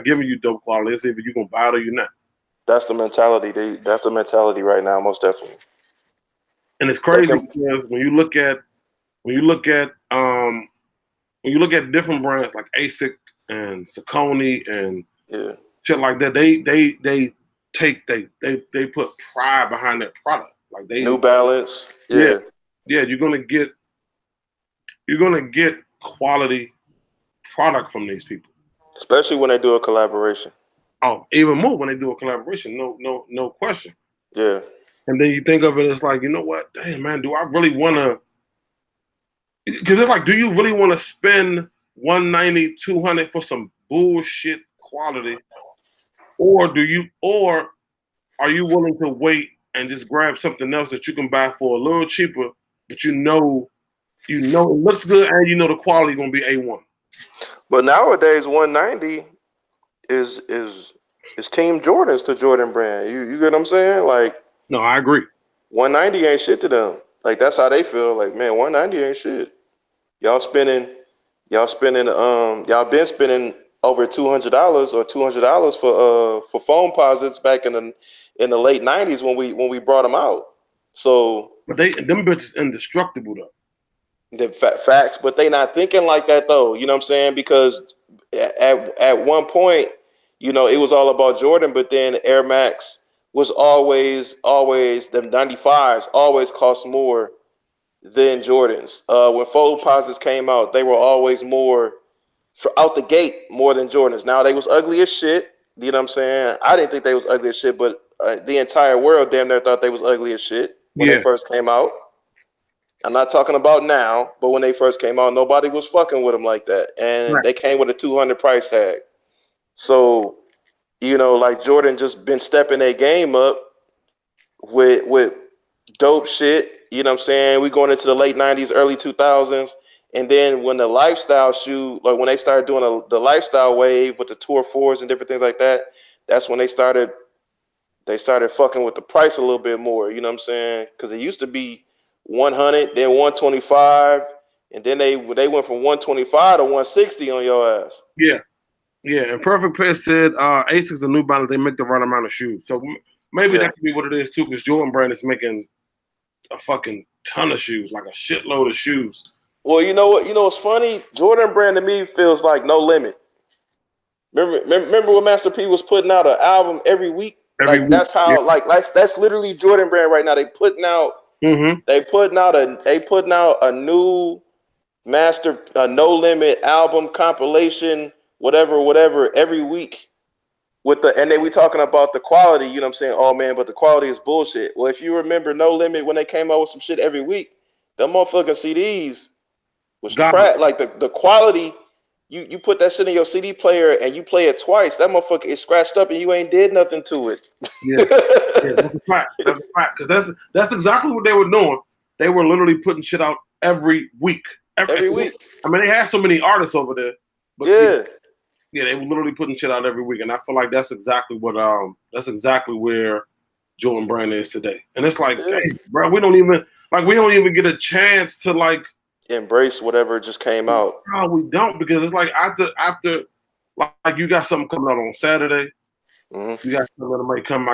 giving you dope quality. It's either you gonna buy it or you're not. That's the mentality. That's the mentality right now, most definitely. And it's crazy because when you look at different brands like ASIC and Saucony and shit like that, they put pride behind their product. Like New Balance. Yeah, you're gonna get quality product from these people, especially when they do a collaboration. Oh, even more when they do a collaboration, no question. Yeah. And then you think of it as like, you know what? Damn, man, do I really want to? Because it's like, do you really want to spend $190, $200 for some bullshit quality, or are you willing to wait and just grab something else that you can buy for a little cheaper, but you know it looks good and you know the quality gonna be A1. But nowadays, 190 is Team Jordans to Jordan Brand. You get what I'm saying? Like, no, I agree. 190 ain't shit to them. Like, that's how they feel. Like, man, 190 ain't shit. Y'all been spending over $200 or $200 for phone posits back in the late 90s when we brought them out. So, but them bitches indestructible though. The facts, but they not thinking like that though. You know what I'm saying? Because at one point, it was all about Jordan, but then Air Max was always them 95s always cost more than Jordans. When fold posits came out, they were always more for out the gate more than Jordans. Now they was ugly as shit. You know what I'm saying? I didn't think they was ugly as shit, but the entire world damn near thought they was ugly as shit when they Yeah, first came out. I'm not talking about now, but when they first came out, nobody was fucking with them like that, and right. they came with a 200 price tag. So like Jordan just been stepping their game up with dope shit. You know what I'm saying? We going into the late '90s, early 2000s, and then when the lifestyle shoe, like when they started doing the lifestyle wave with the Tour Fours and different things like that, that's when they started fucking with the price a little bit more. You know what I'm saying? Because it used to be 100, then 125, and then they went from 125 to 160 on your ass. Yeah, yeah. And Perfect Pair said, "Asics and New Balance they make the right amount of shoes." So maybe Yeah. that could be what it is too, because Jordan Brand is making a fucking ton of shoes, like a shitload of shoes. Well, you know what? You know what's funny? Jordan Brand to me feels like No Limit. Remember when Master P was putting out an album every week? Every Like week. that's Yeah. how like that's literally Jordan Brand right now. Mm-hmm. They putting out a new master No Limit album compilation, whatever every week and then we talking about the quality, you know what I'm saying? Oh man, but the quality is bullshit. Well, if you remember No Limit when they came out with some shit every week, them motherfucking CDs was God. trash. Like the quality, you put that shit in your CD player and you play it twice, that motherfucker is scratched up and you ain't did nothing to it. Yeah. Yeah, that's a fact. That's a fact. Because that's exactly what they were doing. They were literally putting shit out every week. Every week. I mean, they had so many artists over there, but yeah, Yeah. yeah, they were literally putting shit out every week, and I feel like that's exactly where Jordan Brand is today. And it's like, Yeah. dang, bro, we don't even get a chance to like. Embrace whatever just came out. No, we don't, because it's like after like you got something coming out on Saturday, Mm-hmm. you got something that might come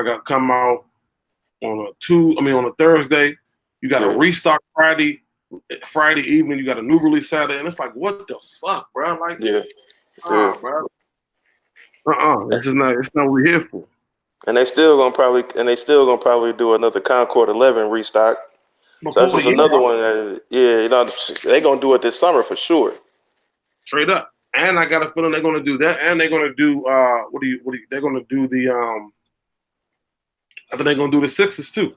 out on a Thursday. You got a Yeah. restock Friday evening. You got a new release Saturday, and it's like, what the fuck, bro? Like, Yeah. Yeah. bro. This is not. It's not what we're here for. And they still gonna probably do another Concord 11 restock. So that's Before just the year another out, one. Yeah, they gonna do it this summer for sure. straight up. And I got a feeling they're gonna do that, and they're gonna do they're gonna do the I think they're gonna do the sixes too.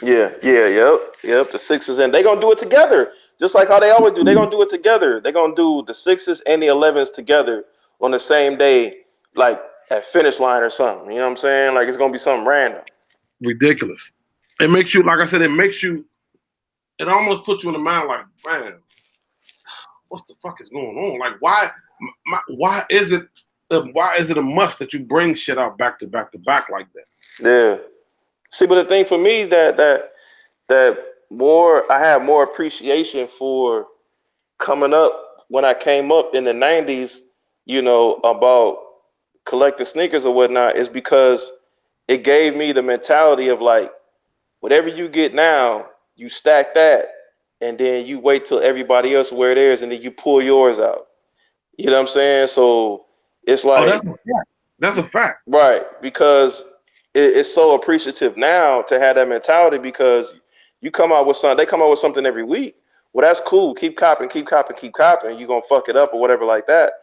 Yep. The Sixers and they gonna do it together, just like how they always do. They gonna do it together. They gonna do the Sixes and the 11s together on the same day, like at finish line or something. You know what I'm saying? Like it's gonna be something random. Ridiculous. It makes you, like I said, it almost puts you in the mind like, man, what the fuck is going on? Like, why is it a must that you bring shit out back to back to back like that? Yeah. See, but the thing for me that more I have more appreciation for coming up when I came up in the '90s. About collecting sneakers or whatnot is because it gave me the mentality of like whatever you get now, you stack that, and then you wait till everybody else wear theirs, and then you pull yours out. You know what I'm saying? So it's Oh, that's like a fact. That's a fact. right because it's so appreciative now to have that mentality because you come out with something, they come out with something every week. Well, that's cool. Keep copping, keep copping, keep copping. You're gonna fuck it up or whatever like that.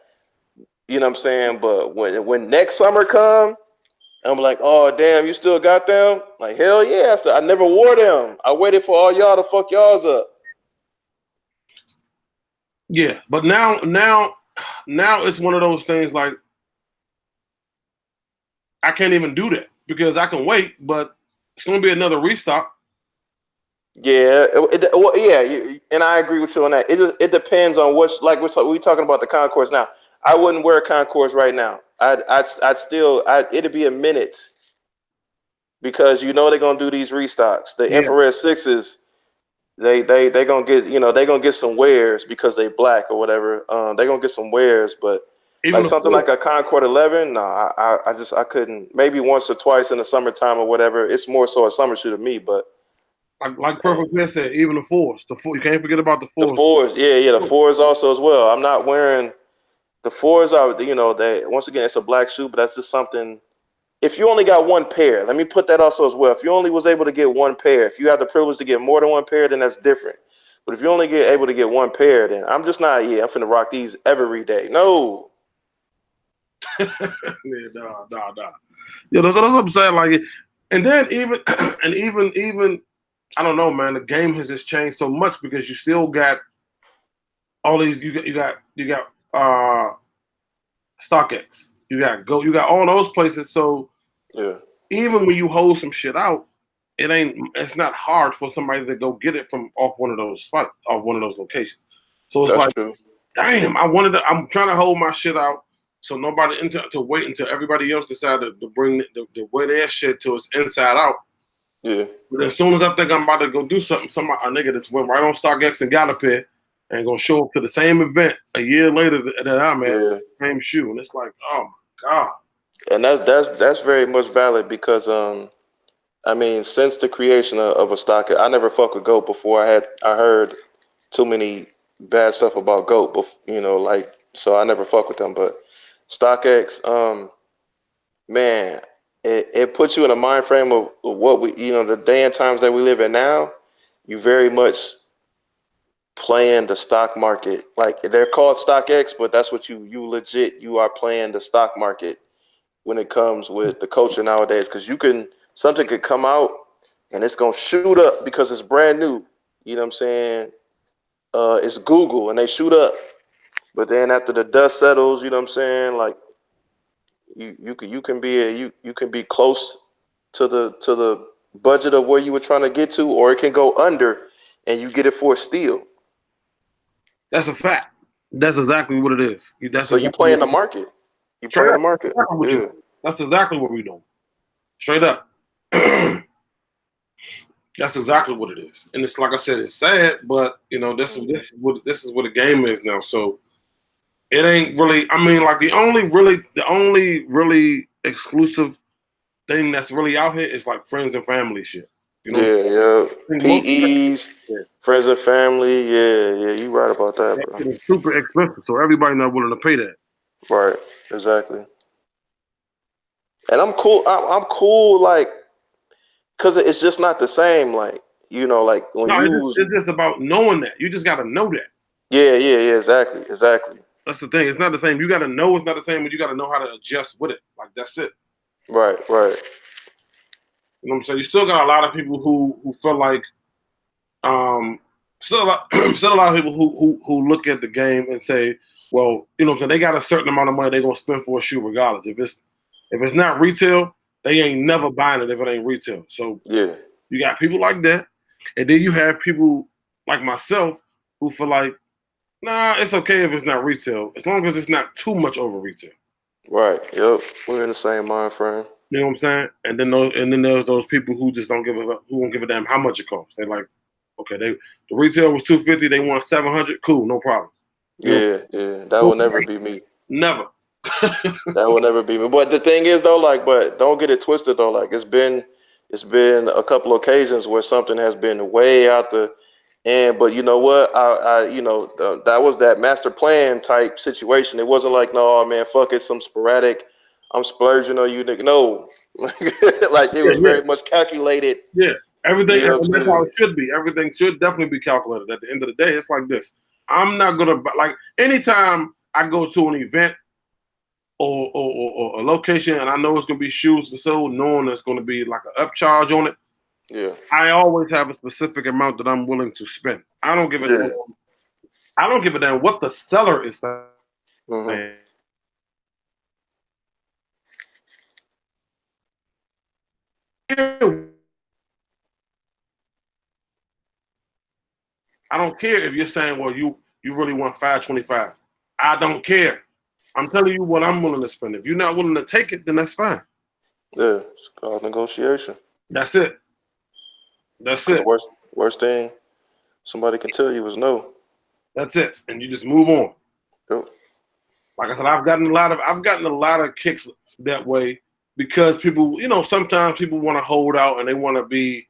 You know what I'm saying? But when next summer come, I'm like, oh damn, you still got them? Like hell yeah! So I never wore them. I waited for all y'all to fuck y'all's up. Yeah, but now it's one of those things like I can't even do that because I can wait, but it's gonna be another restock. Yeah, well, yeah, and I agree with you on that. It depends on what's like. We talking about the concourse now. I wouldn't wear a concourse right now. It'd be a minute because they're gonna do these restocks. The Yeah, infrared sixes, they gonna get they gonna get some wares because they black or whatever. They gonna get some wares, but even like the something four, like a Concord 11, no, I couldn't. Maybe once or twice in the summertime or whatever. It's more so a summer shoe to me, but like dang. Perfect Pair said, even the four, you can't forget about the The fours. fours, yeah, the fours also as well. I'm not wearing the fours are, they once again it's a black shoe, but that's just something. If you only got one pair, let me put that also as well. If you only was able to get one pair, if you have the privilege to get more than one pair, then that's different. But if you only get able to get one pair, then I'm just not. Yeah, I'm finna rock these every day. No. Yeah, nah. Yeah, that's what I'm saying. Like, and then even and even I don't know, man. The game has just changed so much because you still got all these. You got StockX. You got all those places. So Yeah, even when you hold some shit out, it's not hard for somebody to go get it from off one of those spots, off one of those locations. So it's that's like, true. damn, I'm trying to hold my shit out so nobody to wait until everybody else decided to bring the wear their shit to us inside out. Yeah, But as soon as I think I'm about to go do something, a nigga just went right on StockX and got a pair and gonna show up to the same event a year later that I'm at, yeah. same shoe. And it's like, oh my God. And that's very much valid because I mean, since the creation of a stock, I never fucked with goat before. I heard too many bad stuff about goat, you know, like so I never fuck with them. But StockX, man, it puts you in a mind frame of what we, you know, the day and times that we live in now. You very much playing the stock market. Like they're called StockX, but that's what you legit you are playing the stock market when it comes with the culture nowadays. Because something could come out and it's gonna shoot up because it's brand new. You know what I'm saying? It's Google and they shoot up, but then after the dust settles, you know what I'm saying? Like you can be close to the budget of where you were trying to get to, or it can go under and you get it for a steal. That's a fact. That's exactly what it is. That's So you exactly play in what the it is. market. You play Straight in the up. market. That's exactly what you Yeah. do. That's exactly what we do. Straight up. That's exactly what it is. And it's like I said, it's sad, but you know, Mhm. this is what the game is now. So it ain't really. I mean, like the only really exclusive thing that's really out here is like friends and family shit. You know, Yeah, yeah. I think most of PEs, that friends and family. Yeah, yeah. You right about that, bro. shit is super expensive, so everybody not willing to pay that. Right. Exactly. And I'm cool. I'm cool. Like, cause it's just not the same. Like, you know, like when No, you was. it's just about knowing that. You just got to know that. Yeah, yeah, yeah. Exactly. Exactly. That's the thing. It's not the same. You got to know it's not the same, but you got to know how to adjust with it. Like that's it. Right. Right. You know what I'm saying? You still got a lot of people who feel like still a lot, still a lot of people who look at the game and say, well, you know what I'm saying? They got a certain amount of money they're gonna spend for a shoe regardless. If it's not retail, they ain't never buying it if it ain't retail. So Yeah. you got people like that, and then you have people like myself who feel like, nah, it's okay if it's not retail as long as it's not too much over retail. Right. Yep. We're in the same mind frame. You know what I'm saying? And then there's those people who just don't who won't give a damn how much it costs. They like, okay, the retail was 250, they want 700, cool, no problem. You know, Yeah. Yeah. That so will never be me. never. That will never be me. But the thing is though, like, but don't get it twisted though. Like it's been a couple occasions where something has been way out the and but you know what? you know that was that master plan type situation. It wasn't like no man, fuck it, some sporadic. I'm splurging on you, nigga. No, like it Yeah, was yeah, very much calculated. yeah. Everything, You know what and I'm that's how it saying? should be. Everything should definitely be calculated. At the end of the day, it's like this. I'm not gonna like anytime I go to an event or a location and I know it's gonna be shoes for sale, knowing there's gonna be like an upcharge on it. Yeah, I always have a specific amount that I'm willing to spend. I don't give a damn. yeah. I don't give a damn what the seller is Hmm. saying. I don't care if you're saying, well, you really want 525. I don't care. I'm telling you what I'm willing to spend. If you're not willing to take it, then that's fine. Yeah, it's called negotiation. That's it. That's Because it. worst thing somebody can tell you is no. That's it. And you just move on. Yep. Like I said, I've gotten a lot of kicks that way because people, sometimes people want to hold out and they want to be.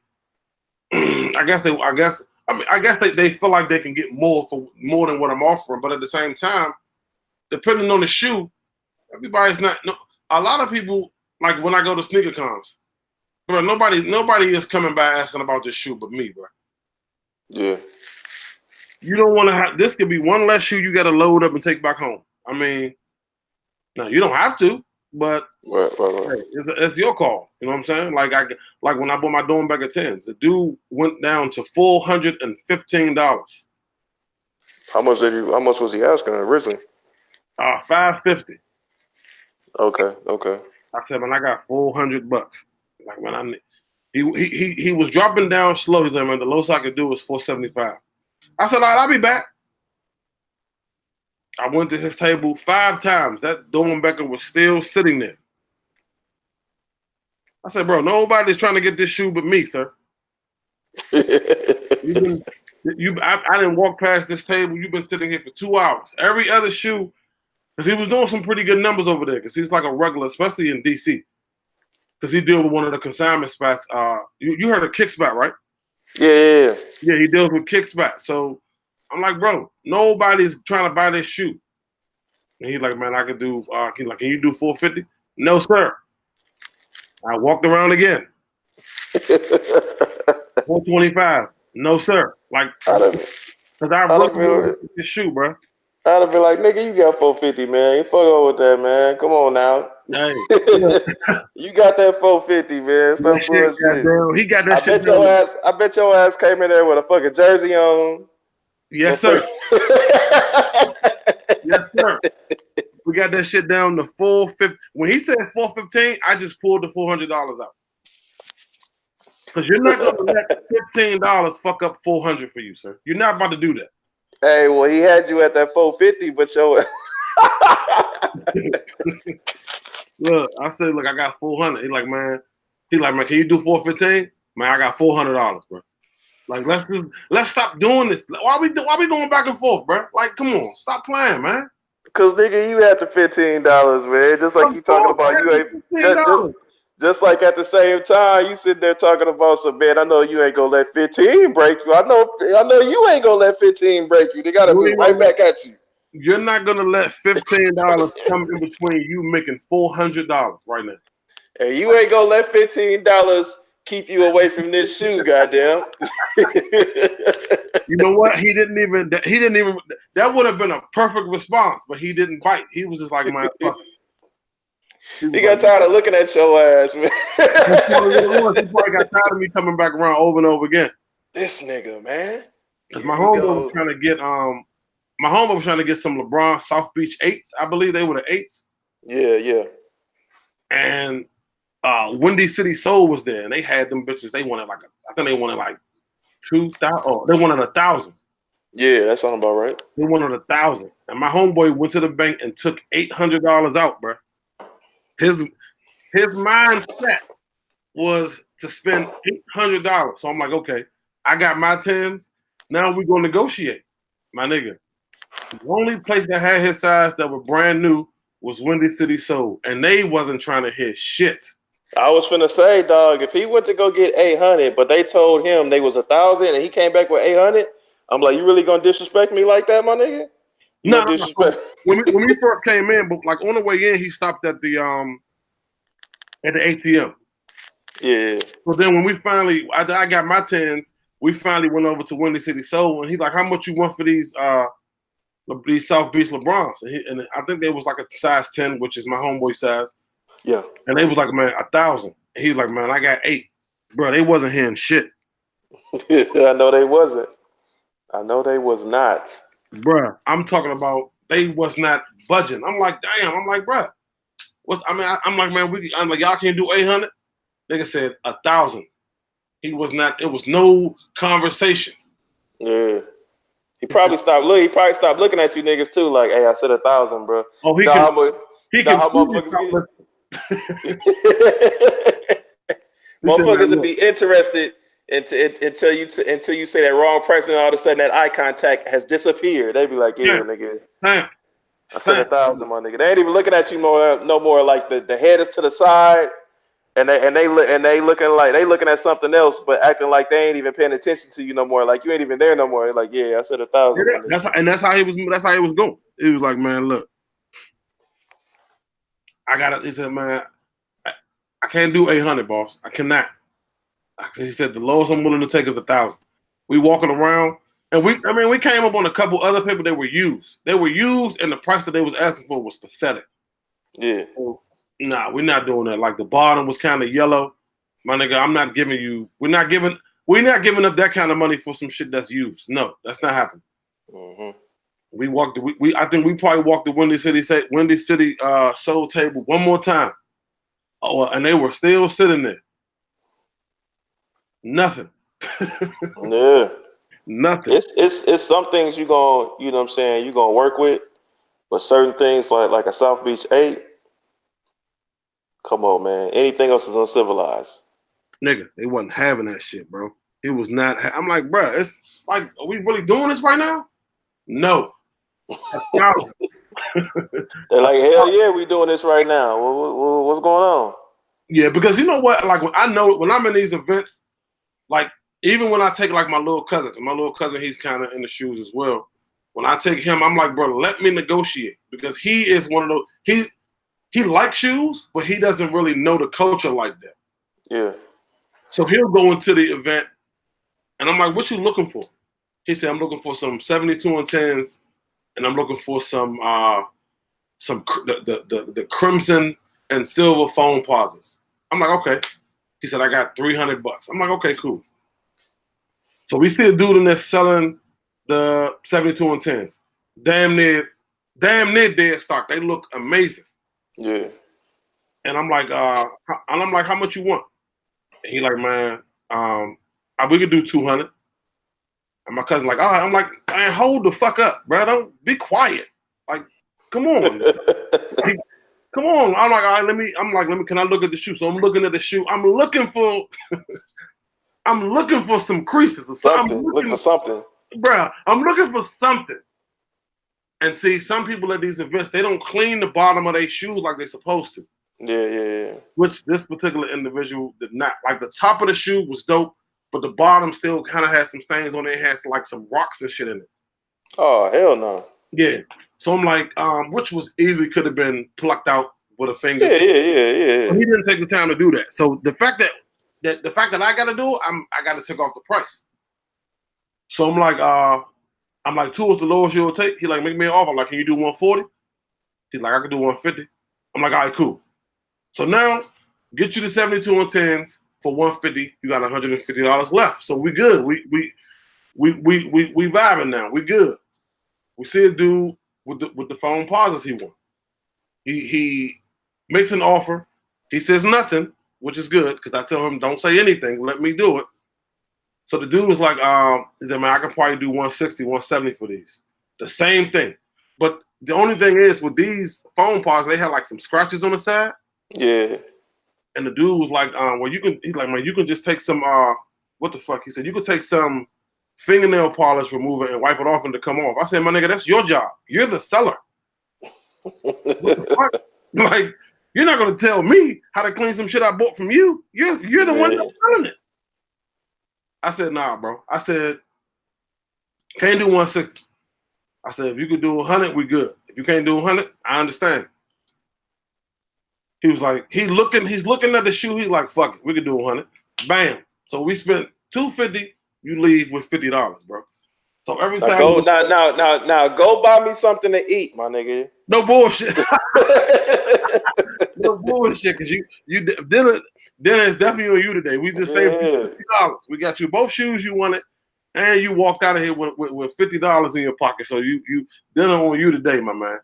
I guess they feel like they can get more for more than what I'm offering, but at the same time, depending on the shoe, everybody's not. No, a lot of people like when I go to sneaker cons, bro. Nobody is coming by asking about this shoe but me, bro. Yeah. You don't want to have this. Could be one less shoe you got to load up and take back home. I mean, no, you don't have to, but Right. hey, it's your call. You know what I'm saying? Like when I bought my Dornbecker 10s, the dude went down to $415. How much was he asking originally? $550. Okay. I said, man, I got $400. Like, man, he was dropping down slow. He's like, man, the lowest I could do was $475. I said, all right, I'll be back. I went to his table 5 times. That Dornbecker was still sitting there. I said, bro, nobody's trying to get this shoe but me, sir. I didn't walk past this table. You've been sitting here for 2 hours. Every other shoe, because he was doing some pretty good numbers over there, because he's like a regular, especially in DC. Because he deals with one of the consignment spots. You heard of Kickspot, right? Yeah. Yeah, he deals with Kickspot. So I'm like, bro, nobody's trying to buy this shoe. And he's like, man, I could do. Can you do 450? No, sir. I walked around again. 425. No, sir. Like, because I really want this shoe, bro. I'd have been like, nigga, you got 450, man. You fuck over with that, man. Come on now. Hey, you got that 450, man. Stop bullshit. He got that shit. I bet your ass came in there with a fucking jersey on. Yes, sir. Yes, sir. We got that shit down to $450. When he said $415, I just pulled the $400 out. Because you're not going to let $15 fuck up $400 for you, sir. You're not about to do that. Hey, well, he had you at that 450, but your look, I said, look, I got 400. He's like, man, can you do 415? Man, I got $400, bro. Like, let's stop doing this. Why we going back and forth, bro? Like, come on, stop playing, man. Cause nigga, you had the $15, man. Just like you talking about, you ain't just like at the same time you sitting there talking about some, man. I know you ain't gonna let 15 break you. I know you ain't gonna let 15 break you. They gotta be right back at you. You're not gonna let $15 come in between you making $400 right now. And you ain't gonna let $15 keep you away from this shoe, goddamn. You know what? He didn't even. That would have been a perfect response, but he didn't bite. He was just like, man, fuck. He got tired of looking at your ass, man. He probably got tired of me coming back around over and over again. This nigga, man. Because my homeboy was trying to get some LeBron South Beach 8s. I believe they were the 8s. Yeah. And Windy City Soul was there, and they had them bitches. They wanted like 2,000. Oh, they wanted 1,000. Yeah, that sounds about right. They wanted 1,000, and my homeboy went to the bank and took $800 out, bro. His mindset was to spend $800. So I'm like, okay, I got my 10s. Now we're gonna negotiate, my nigga. The only place that had his size that were brand new was Windy City Soul, and they wasn't trying to hit shit. I was finna say, dog, if he went to go get 800, but they told him they was 1,000, and he came back with 800, I'm like, you really gonna disrespect me like that, my nigga? No. When we first came in, but like on the way in, he stopped at the ATM. Yeah. So then when we finally, I got my 10s, we finally went over to Windy City Soul, and he's like, how much you want for these South Beach LeBrons? And I think they was like a size 10, which is my homeboy size. Yeah. And they was like, man, 1,000. And he's like, man, I got 8. Bro, they wasn't hearing shit. I know they wasn't. I know they was not. Bruh, I'm talking about they was not budging. I'm like, damn. I'm like, bruh. I'm like, man, I'm like, y'all can't do 800? Nigga said 1,000. He was not, it was no conversation. Yeah. He probably stopped looking at you niggas too, like, hey, I said 1,000, bro. Oh, he can motherfuckers would be interested until you say that wrong price, and all of a sudden that eye contact has disappeared. They be like, yeah, nigga. Damn. I said 1,000, my nigga. They ain't even looking at you no more. Like the head is to the side, and they looking at something else, but acting like they ain't even paying attention to you no more. Like you ain't even there no more. They're like, yeah, I said 1,000. Yeah, that's how he was going. He was like, man, look, he said, man, I can't do 800, boss. I cannot. He said the lowest I'm willing to take is 1,000. We walking around. And we came up on a couple other people that were used. They were used, and the price that they was asking for was pathetic. Yeah. Nah, we're not doing that. Like the bottom was kind of yellow. My nigga, I'm not giving you. We're not giving up that kind of money for some shit that's used. No, that's not happening. Mm-hmm. I think we probably walked the Windy City soul table one more time. Oh, and they were still sitting there. Nothing. Yeah. Nothing. It's some things you gonna, you know what I'm saying, you gonna work with, but certain things like a South Beach 8, come on, man. Anything else is uncivilized. Nigga, they wasn't having that shit, bro. It was not. I'm like, bro, it's like, are we really doing this right now? No. No. They're like, hell yeah, we doing this right now. What's going on? Yeah, because you know what? Like, I know when I'm in these events, like, even when I take like my little cousin, he's kind of in the shoes as well. When I take him, I'm like, bro, let me negotiate, because he is one of those. He likes shoes, but he doesn't really know the culture like that. Yeah. So he'll go into the event, and I'm like, what you looking for? He said, I'm looking for some 72 and 10s, and I'm looking for some the crimson and silver foam pauses. I'm like, okay. He said, I got $300. I'm like, okay, cool. So we see a dude in there selling the 72 and 10s. Damn near dead stock. They look amazing. Yeah. And I'm like, how much you want? And he like, man, we could do 200. And my cousin like, all right. I'm like, man, hold the fuck up, bro. Don't be quiet. Like, come on. Come on. I'm like, all right, let me, can I look at the shoe? So I'm looking at the shoe. I'm looking for some creases or something. Look for something. Bruh, I'm looking for something. And see, some people at these events, they don't clean the bottom of their shoes like they're supposed to. Yeah. Which this particular individual did not. Like, the top of the shoe was dope, but the bottom still kind of had some stains on it. It has like some rocks and shit in it. Oh, hell no. Yeah. So I'm like, which was easily could have been plucked out with a finger. Yeah. But he didn't take the time to do that. So the fact that I got to do it, I got to take off the price. So I'm like, 2 is the lowest you'll take. He like, make me an offer. I'm like, can you do 140? He's like, I can do 150. I'm like, all right, cool. So now, get you the 72 and 10s for 150. You got $150 left. So we good. We vibing now. We good. We see a dude with the phone pauses he wants. He makes an offer. He says nothing, which is good, because I tell him, don't say anything. Let me do it. So the dude was like, he said, man, I can probably do 160, 170 for these. The same thing. But the only thing is, with these phone pauses, they had like some scratches on the side. Yeah. And the dude was like, he's like, man, you can just take some, what the fuck? He said, you could take some fingernail polish remover and wipe it off and to come off. I said, my nigga, that's your job. You're the seller. What the fuck? Like, you're not gonna tell me how to clean some shit I bought from you. You're the one that's selling it. I said, nah, bro. I said, can't do 160. I said, if you could do 100, we good. If you can't do 100, I understand. He was like, he's looking at the shoe. He's like, fuck it, we could do 100. Bam. So we spent $250. You leave with $50, bro. So every time now go buy me something to eat, my nigga. No bullshit. No bullshit, because you dinner is definitely on you today. We just saved $50. We got you both shoes you wanted, and you walked out of here with $50 in your pocket. So you dinner on you today, my man.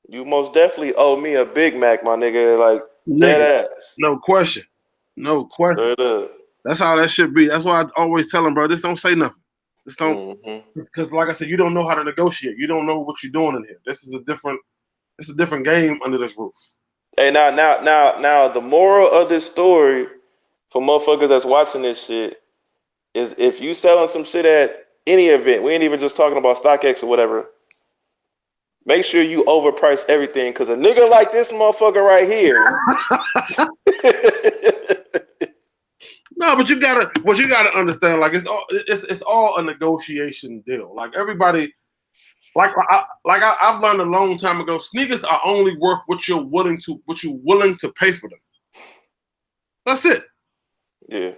You most definitely owe me a Big Mac, my nigga. Like, dead ass. No question. No question. That's how that should be. That's why I always tell them, bro, just don't say nothing. Just don't, because like I said, you don't know how to negotiate. You don't know what you're doing in here. It's a different game under this roof. Hey, now, the moral of this story for motherfuckers that's watching this shit is, if you selling some shit at any event, we ain't even just talking about StockX or whatever, make sure you overprice everything, because a nigga like this motherfucker right here. No, but you gotta understand, like, it's all a negotiation deal. Like, everybody, I've learned a long time ago, sneakers are only worth what you're willing to pay for them. That's it. Yeah.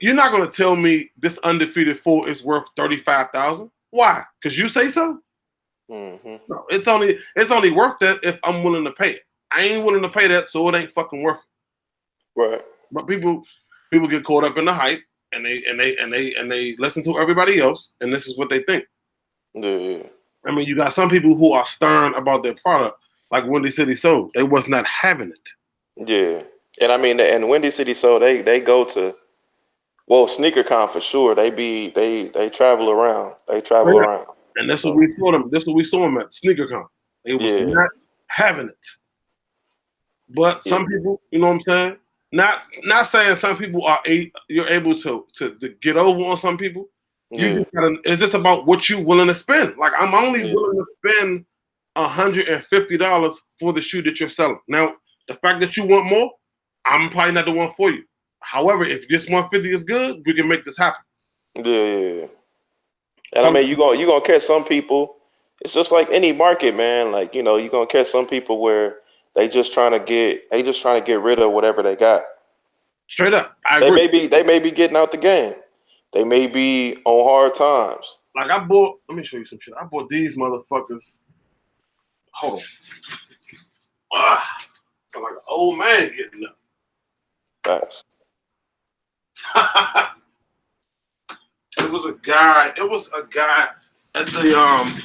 You're not gonna tell me this undefeated 4 is worth $35,000. Why? Because you say so? Mm-hmm. No, it's only worth that if I'm willing to pay it. I ain't willing to pay that, so it ain't fucking worth it. Right. But people get caught up in the hype and they listen to everybody else, and this is what they think. Yeah. I mean, you got some people who are stern about their product, like Windy City Soul. They was not having it. Yeah. And I mean, and Windy City, so they go to, well, SneakerCon for sure. They travel around. They Oh, travel yeah. around. And that's what So we saw them. That's what we saw them at SneakerCon. They was yeah, not having it. But yeah, some people, you know what I'm saying? Not saying some people you're able to get over on some people. You yeah, just gotta, it's just about what you willing to spend. Like I'm only yeah, willing to spend $150 for the shoe that you're selling. Now, the fact that you want more, I'm probably not the one for you. However, if this 150 is good, we can make this happen. yeah. And I Some mean, you gonna catch some people. It's just like any market, man. Like, you're gonna catch some people where they just trying to get rid of whatever they got. straight up, I They agree. may be they may be getting out the game. They may be on hard times. Like I bought, let me show you some shit. I bought these motherfuckers. Hold on. Sound like an old man getting Facts. up. It was a guy. It was a guy at the.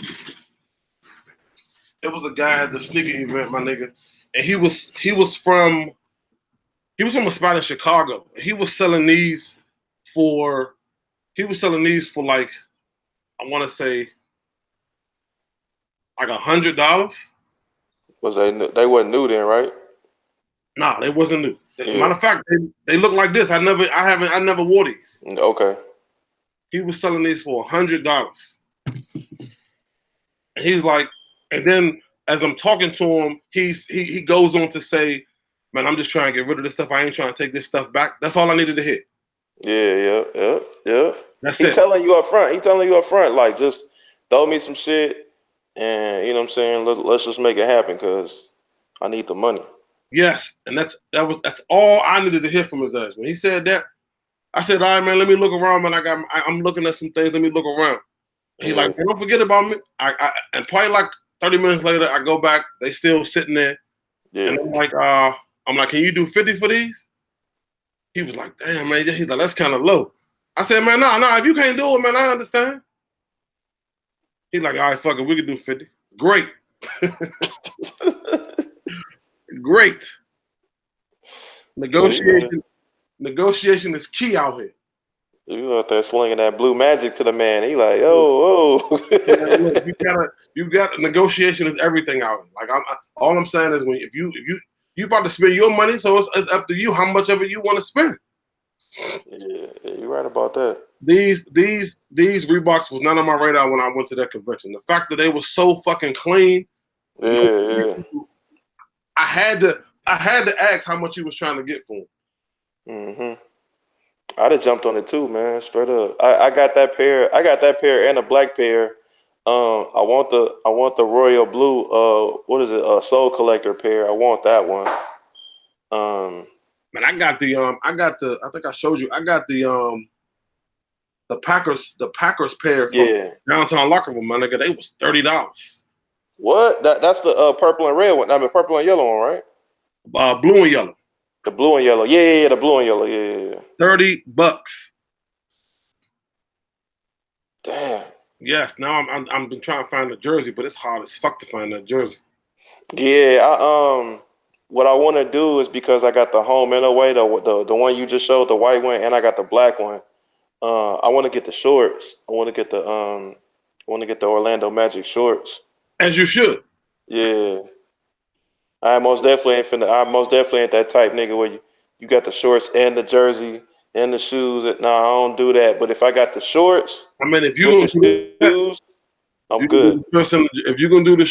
It was a guy at the sneaker event, my nigga, and he was from a spot in Chicago. He was selling these for like I want to say like $100. Was they wasn't new then, right? Nah, they wasn't new. Yeah. Matter of fact, they look like this. I never wore these. Okay. He was selling these for $100. And he's like, and then as I'm talking to him, he goes on to say, "Man, I'm just trying to get rid of this stuff. I ain't trying to take this stuff back." That's all I needed to hear. Yeah, yeah, yeah, yeah. That's He it. telling you up front. He telling you up front, like, just throw me some shit, and you know what I'm saying. Let's just make it happen because I need the money. Yes, and that's all I needed to hear from his ass. When he said that, I said, "All right, man, let me look around, man. I'm looking at some things. Let me look around." And he's Yeah, like, "Man, don't forget about me." And probably like 30 minutes later, I go back. They still sitting there, and yeah, I'm like, "Can you do 50 for these?" He was like, "Damn, man." He's like, "That's kind of low." I said, "Man, no. If you can't do it, man, I understand." He's like, "All right, fuck it. We can do 50." Great. Great. yeah. Negotiation. Negotiation is key out here. You out there slinging that blue magic to the man. He like, oh, Man, oh. look, you got negotiation is everything out here. Like all I'm saying is when if you about to spend your money, so it's up to you how much of it you want to spend. Yeah, yeah, you're right about that. These Reeboks was not on my radar when I went to that convention. The fact that they were so fucking clean, no, Yeah, yeah. I had to ask how much he was trying to get for them. hmm I'd have jumped on it too, man. Straight up. I got that pair. I got that pair and a black pair. I want the royal blue. What is it? Soul collector pair. I want that one. Um, Man, I think I showed you. I got the Packers pair from yeah. downtown locker room, my nigga. They was $30. What? That's the purple and red one. I mean, purple and yellow one, right? Blue and yellow. The blue and yellow. Yeah, yeah, yeah. The blue and yellow. Yeah, yeah, yeah. $30. Damn. Yes. Now I'm been trying to find the jersey, but it's hard as fuck to find that jersey. Yeah. What I want to do is because I got the home and away, the one you just showed, the white one, and I got the black one. I want to get the shorts. I want to get the Orlando Magic shorts. As you should. Yeah, I most definitely ain't that type nigga where you got the shorts and the jersey and the shoes. No, I don't do that. But if I got the shorts I mean, if you're with gonna the do that, shoes, if I'm you're gonna do good. the if you're gonna do the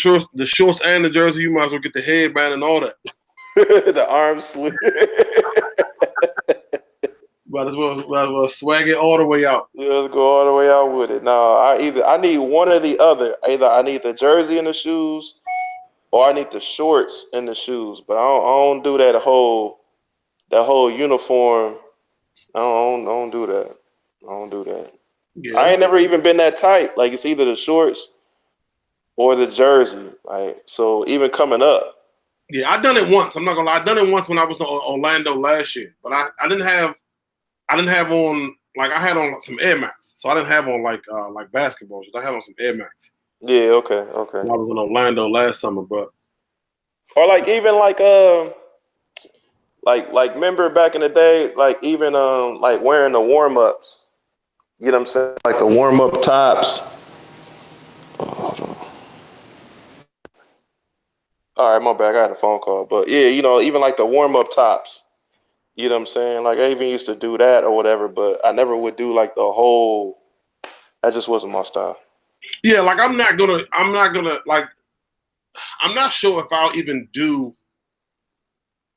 shorts and the jersey, you might as well get the headband and all that. The arm sleeve. Might as well swag it all the way out. Let's go all the way out with it. No, I need one or the other. Either I need the jersey and the shoes, or I need the shorts and the shoes. But I don't do that whole uniform. I don't do that. I don't do that. Yeah, I ain't never even been that tight. Like it's either the shorts or the jersey. Like so, even coming up. yeah. I done it once. I'm not gonna lie. I done it once when I was in Orlando last year, but I didn't have on like I had on some Air Max, so I didn't have on like basketball shoes. I had on some Air Max Yeah, okay, okay. when I was in Orlando last summer. But Or like even like remember back in the day, like even like wearing the warm ups. You know what I'm saying? Like the warm up tops. Oh, hold on. All right, my bad. I had a phone call, but yeah, even like the warm up tops. You know what I'm saying? Like I even used to do that or whatever, but I never would do like the whole. That just wasn't my style. yeah, like I'm not sure if I'll even do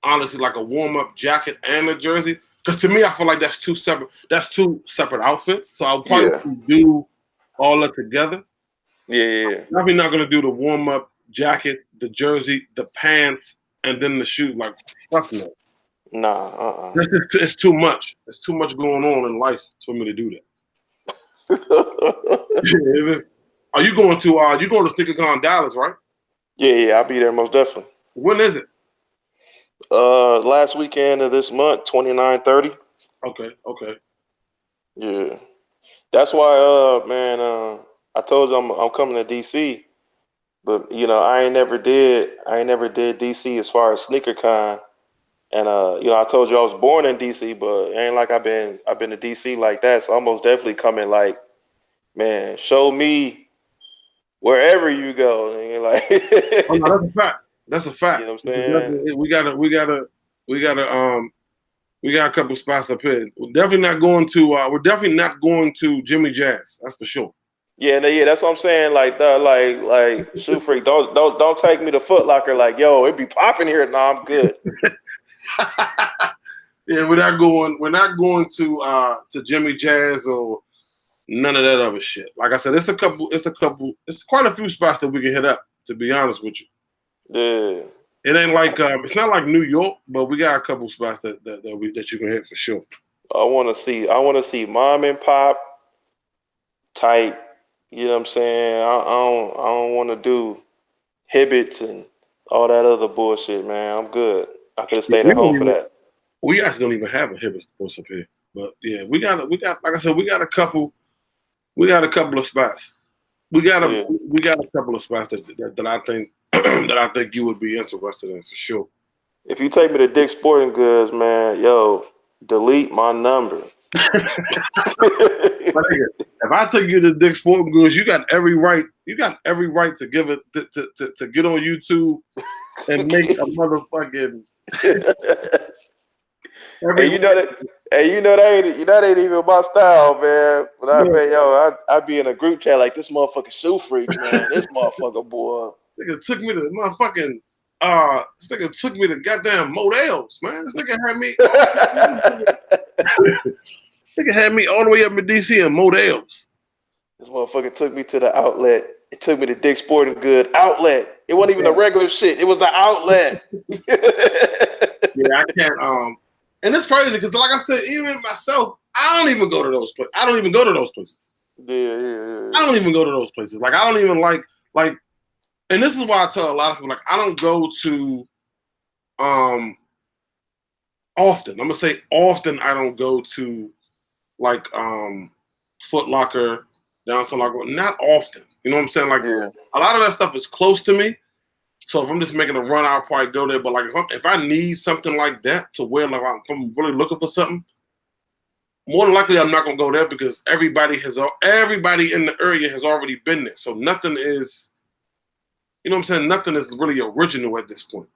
honestly like a warm up jacket and a jersey. Because to me, I feel like that's two separate outfits. So I'll probably Yeah, do all that together. yeah, yeah. Probably not gonna do the warm up jacket, the jersey, the pants, and then the shoe. Like fuck no. Nah, It's too much. It's too much going on in life for me to do that. Are you going to SneakerCon Dallas, right? yeah, yeah. I'll be there most definitely. When is it? Last weekend of this month, 29, 30. Okay, okay. Yeah, that's why. Man, I told you I'm coming to DC, but I ain't never did DC as far as SneakerCon. And I told you I was born in DC, but it ain't like I've been to DC like that. So I'm most definitely coming like, man, show me wherever you go. And you're like, Oh no, that's a fact. That's a you know fact. what I'm saying? We gotta we got a couple spots up here. We're definitely not going to Jimmy Jazz. That's for sure. Yeah, no, yeah, that's what I'm saying. Like the like shoe freak, don't take me to Foot Locker. Like, yo, it be popping here. No, I'm good. Yeah, we're not going to Jimmy Jazz or none of that other shit. Like I said, it's quite a few spots that we can hit up, to be honest with you. Yeah, It ain't like it's not like New York, but we got a couple spots that you can hit for sure. I want to see mom and pop type. You know what I'm saying? I don't want to do Hibbits and all that other bullshit, man. I'm good. I could have Yeah, stayed at home for that. we actually don't even have a Hibbert sports up here. But yeah, we got like I said, we got a couple of spots. Yeah. We got a couple of spots that I think that I think you would be interested in for sure. If you take me to Dick's Sporting Goods, man, yo, delete my number. My nigga, if I take you to Dick's Sporting Goods, you got every right. You got every right to give it to get on YouTube and make a motherfucking Hey, every you know that. Hey, that ain't even my style, man. But I right. bet yo, I'd be in a group chat like this motherfucking shoe freak, man. This motherfucker boy. Nigga took me to motherfucking this nigga took me to goddamn Models, man. This nigga had me nigga had me all the way up in DC in Models. This motherfucker took me to the outlet. It took me to Dick's Sporting Good outlet. It wasn't even the regular shit. It was the outlet. Yeah, I can't and it's crazy because like I said, even myself, I don't even go to those places. I don't even go to those places. Yeah, yeah, yeah. I don't even go to those places. Like I don't even like and this is why I tell a lot of people like I don't go to often. I'm gonna say often I don't go to like Foot Locker, Downtown Locker. Not often. You know what I'm saying? Like Yeah. a lot of that stuff is close to me. So if I'm just making a run, I'll probably go there. But like if I need something like that to wear, like if I'm really looking for something, more than likely I'm not gonna go there because everybody in the area has already been there. So nothing is, you know what I'm saying? Nothing is really original at this point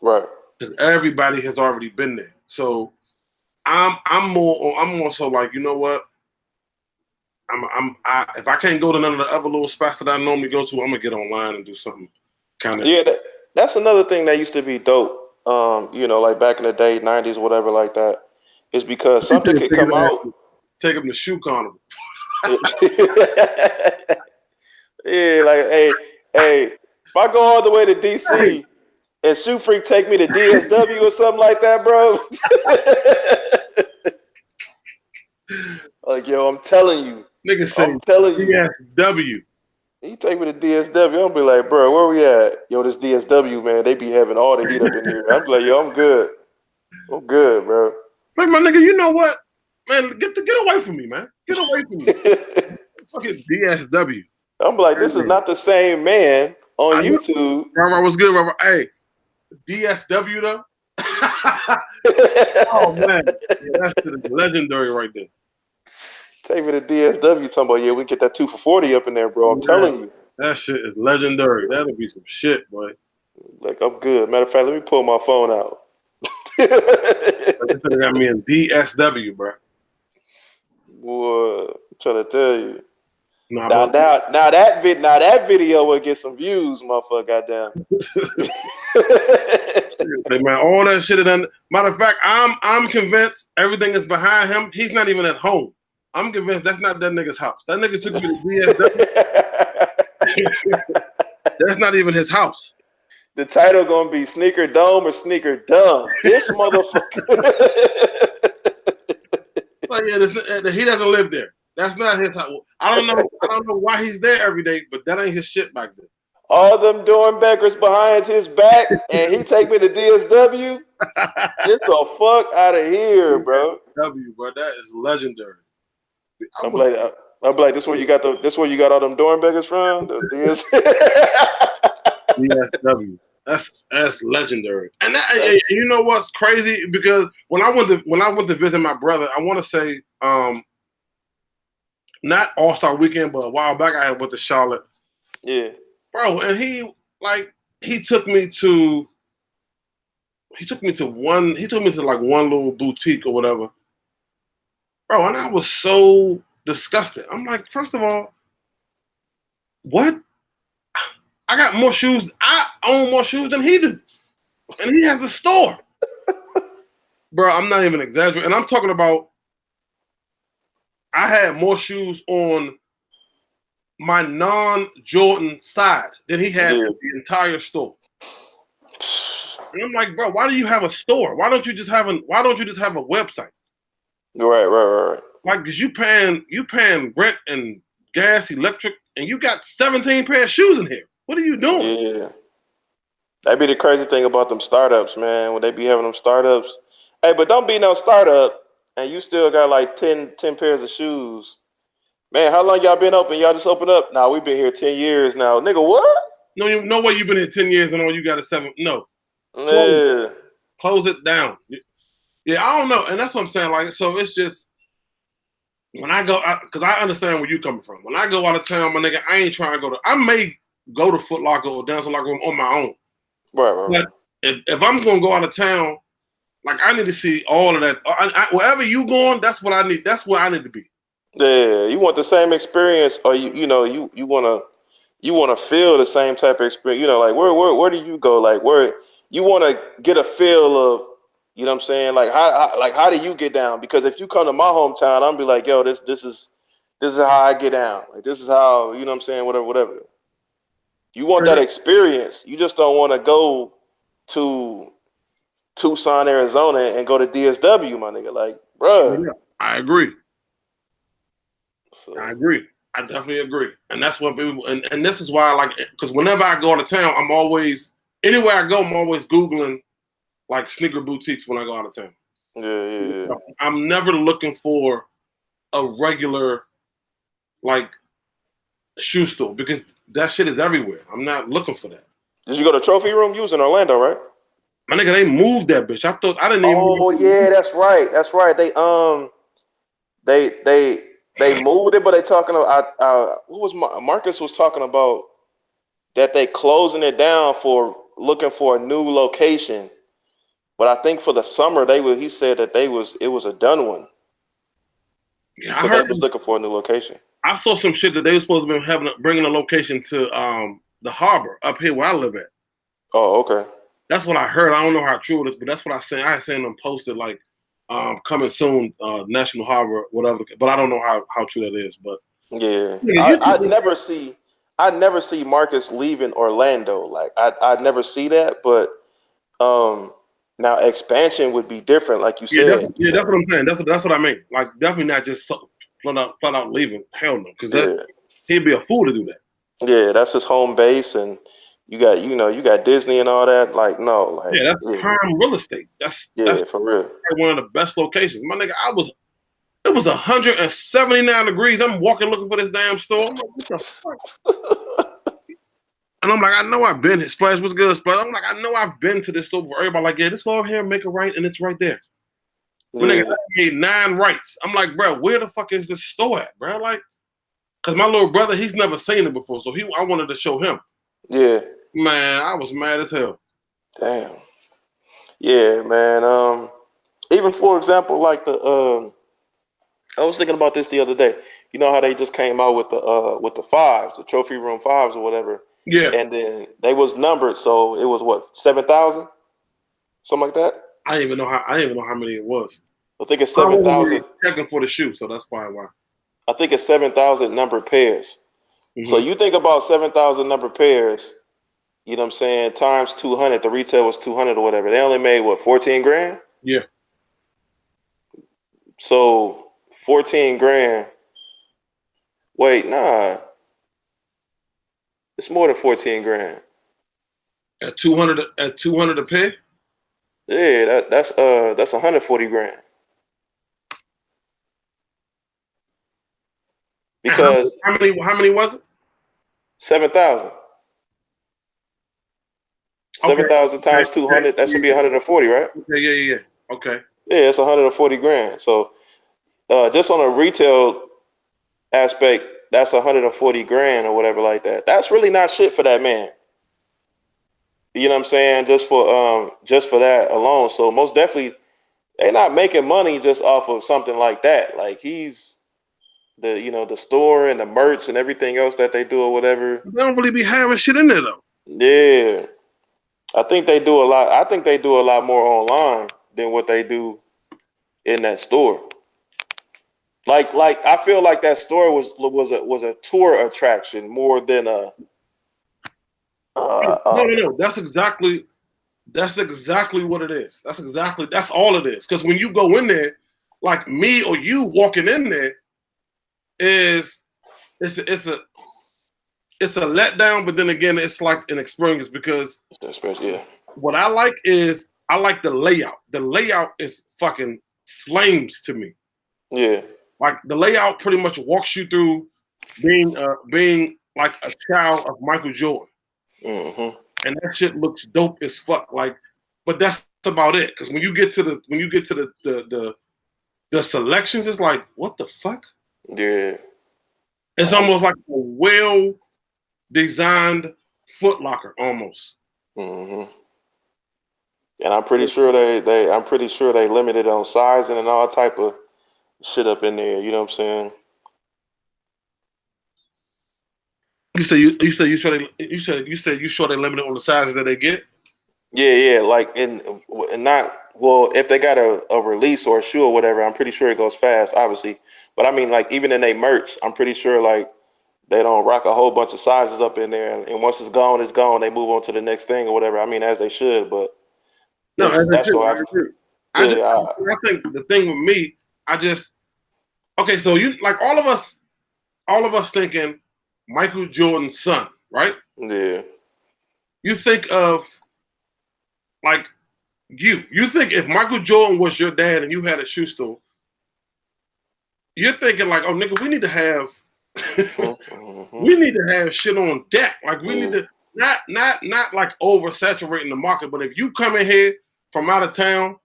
Right. because everybody has already been there. So I'm more so like, you know what? If I can't go to none of the other little spots that I normally go to, I'm gonna get online and do something kind of. Yeah, that's another thing that used to be dope. Like back in the day, '90s, whatever, like that. Is because something could come out. Take them to shoe carnival. Yeah, like hey, if I go all the way to Hey, DC and Shoe Freak take me to DSW or something like that, bro. Like, yo, I'm telling you. Nigga say I'm telling you. DSW. You take me to DSW, I'm be like, bro, where we at? Yo, this DSW, man, they be having all the heat up in here. I'm like, yo, I'm good. I'm good, bro. Like my nigga, you know what? Man, get away from me, man. Get away from me. Fucking DSW. I'm like, this is not the same man on I know. YouTube. Robert, what's good, Robert? Hey, DSW though. Oh man, yeah, that shit is legendary right there. Take me to DSW, talking about, yeah, we get that 2 for $40 up in there, bro. I'm telling you. That shit is legendary. That'll be some shit, boy. Like, I'm good. Matter of fact, let me pull my phone out. They got me in DSW, bro. Boy, I'm trying to tell you. Nah, Now that video will get some views, motherfucker. Goddamn. Hey, man, all that shit. Matter of fact, I'm convinced everything is behind him. He's not even at home. I'm convinced that's not that nigga's house. That nigga took me to DSW. That's not even his house. The title gonna be Sneaker Dome or Sneaker Dumb. This motherfucker. Like, yeah, he doesn't live there. That's not his house. I don't know why he's there every day, but that ain't his shit back there. All them Dornbeckers behind his back, and he take me to DSW. Get the fuck out of here, bro. W, bro, that is legendary. I'm like, this where you got all them Dornbeckers from? DSW. That's legendary. And you know what's crazy? Because when I went to visit my brother, I want to say not All-Star Weekend, but a while back I went to Charlotte. Yeah. Bro, and he took me to one little boutique or whatever. Bro, and I was so disgusted. I'm like, first of all, what? I got more shoes. I own more shoes than he do. And he has a store. Bro, I'm not even exaggerating. And I'm talking about I had more shoes on my non-Jordan side than he had in the entire store. And I'm like, bro, why do you have a store? Why don't you just have a website? Right. Like, cause you paying rent and gas, electric, and you got 17 pair of shoes in here. What are you doing? Yeah. That'd be the crazy thing about them startups, man. When they be having them startups. Hey, but don't be no startup and you still got like 10 pairs of shoes. Man, how long y'all been open? Y'all just opened up? Nah, we've been here 10 years now. Nigga, what? No way you've been here 10 years and all you got is 7. No. Yeah. Close it down. Yeah, I don't know. And that's what I'm saying. Like, so it's just when I go, because I understand where you coming from. When I go out of town, my nigga, I ain't trying to I may go to Foot Locker or Dance Locker Room on my own. Right. But if I'm going to go out of town, like, I need to see all of that. Wherever you going, that's what I need. That's where I need to be. Yeah, you want the same experience, or you want to feel the same type of experience. You know, like where do you go? Like where you want to get a feel of, you know what I'm saying? Like how do you get down? Because if you come to my hometown, I'm be like, yo, this is how I get down. Like this is how, you know what I'm saying? Whatever. You want that experience. You just don't want to go to Tucson, Arizona, and go to DSW, my nigga. Like, bruh. Yeah, I agree. I agree. I definitely agree. And that's what people, and this is why I like it. Because whenever I go out of town, anywhere I go, I'm always Googling like sneaker boutiques when I go out of town. Yeah. I'm never looking for a regular like shoe store because that shit is everywhere. I'm not looking for that. Did you go to Trophy Room? You was in Orlando, right? My nigga, they moved that bitch. I didn't even. Oh yeah, that's right. They moved it, but they talking about what was Marcus was talking about that they closing it down for looking for a new location. But I think for the summer he said that it was a done one. Yeah, I heard they was looking for a new location. I saw some shit that they were supposed to be bringing a location to the harbor up here where I live at. Oh, okay. That's what I heard. I don't know how true it is, but that's what I seen. I had seen them posted like coming soon, National Harbor, whatever. But I don't know how true that is. But yeah, I never see Marcus leaving Orlando. Like I never see that. But Now expansion would be different, like you Yeah, said. that's what I'm saying. That's what I mean. Like definitely not just flat out leaving. Hell no, because that Yeah, he'd be a fool to do that. yeah, that's his home base, and you got Disney and all that. Like, no, like, Yeah, that's yeah, prime real estate. That's yeah, for real. one of the best locations. My nigga, it was 179 degrees. I'm walking looking for this damn store. I'm like, what the fuck? And I'm like, I know I've been here. Splash was good, Splash. I'm like, I know I've been to this store before. Everybody like, yeah, just go over here and make a right, and it's right there. My nigga, Yeah, I made 9 rights. I'm like, bro, where the fuck is this store at, bro? Like, cause my little brother, he's never seen it before, so I wanted to show him. yeah, Man, I was mad as hell. damn, yeah, man. Even for example, like I was thinking about this the other day. You know how they just came out with the fives, the trophy room fives or whatever, Yeah, and then they was numbered, so it was what 7,000, something like that. I didn't even know how many it was. I think it's I seven wasn't really thousand. checking for the shoe, so that's probably why. I think it's 7,000 numbered pairs. So Mm-hmm. you think about 7,000 numbered pairs. You know what I'm saying? Times 200. The retail was 200 or whatever. They only made what 14 grand. Yeah, So 14 grand. Wait, nah, it's more than 14 grand. at 200 a pair. Yeah, that's 140 grand And because how many was it? 7,000. Okay, 7,000 okay, times 200, that should be 140, right? okay, yeah. Okay. Yeah, it's 140 grand. So just on a retail aspect, that's 140 grand or whatever like that. That's really not shit for that man. You know what I'm saying? Just for that alone. So most definitely they're not making money just off of something like that. Like he's the store and the merch and everything else that they do or whatever. They don't really be having shit in there though. Yeah. I think they do a lot. I think they do a lot more online than what they do in that store. Like I feel like that store was a tour attraction more than a No. That's exactly what it is. That's all it is. Because when you go in there, like me or you walking in there, is it's a, it's a it's a letdown, but then again, it's like an experience because yeah. what I like is I like the layout. The layout is fucking flames to me. Yeah. Like the layout pretty much walks you through being like a child of Michael Jordan, Hmm. and that shit looks dope as fuck. Like, but that's about it. Because when you get to the selections, it's like what the fuck? Yeah. It's almost like a well designed Foot Locker almost. Hmm. And I'm pretty sure they limited on sizing and all type of shit up in there. You know what I'm saying? You said you sure they limited on the sizes that they get. Yeah, yeah. Like and not well, if they got a release or a shoe or whatever, I'm pretty sure it goes fast, obviously. But I mean, like even in they merch, I'm pretty sure like they don't rock a whole bunch of sizes up in there, and once it's gone, it's gone. They move on to the next thing or whatever. I mean, as they should, but No, as I that's do, what I agree. yeah, I think the thing with me, I just okay. So you like all of us thinking Michael Jordan's son, right? yeah, You think of like you think if Michael Jordan was your dad and you had a shoe store, you're thinking like, oh nigga, we need to have mm-hmm. we need to have shit on deck. Like we need Yeah. to not like oversaturating the market, but if you come in here from out of town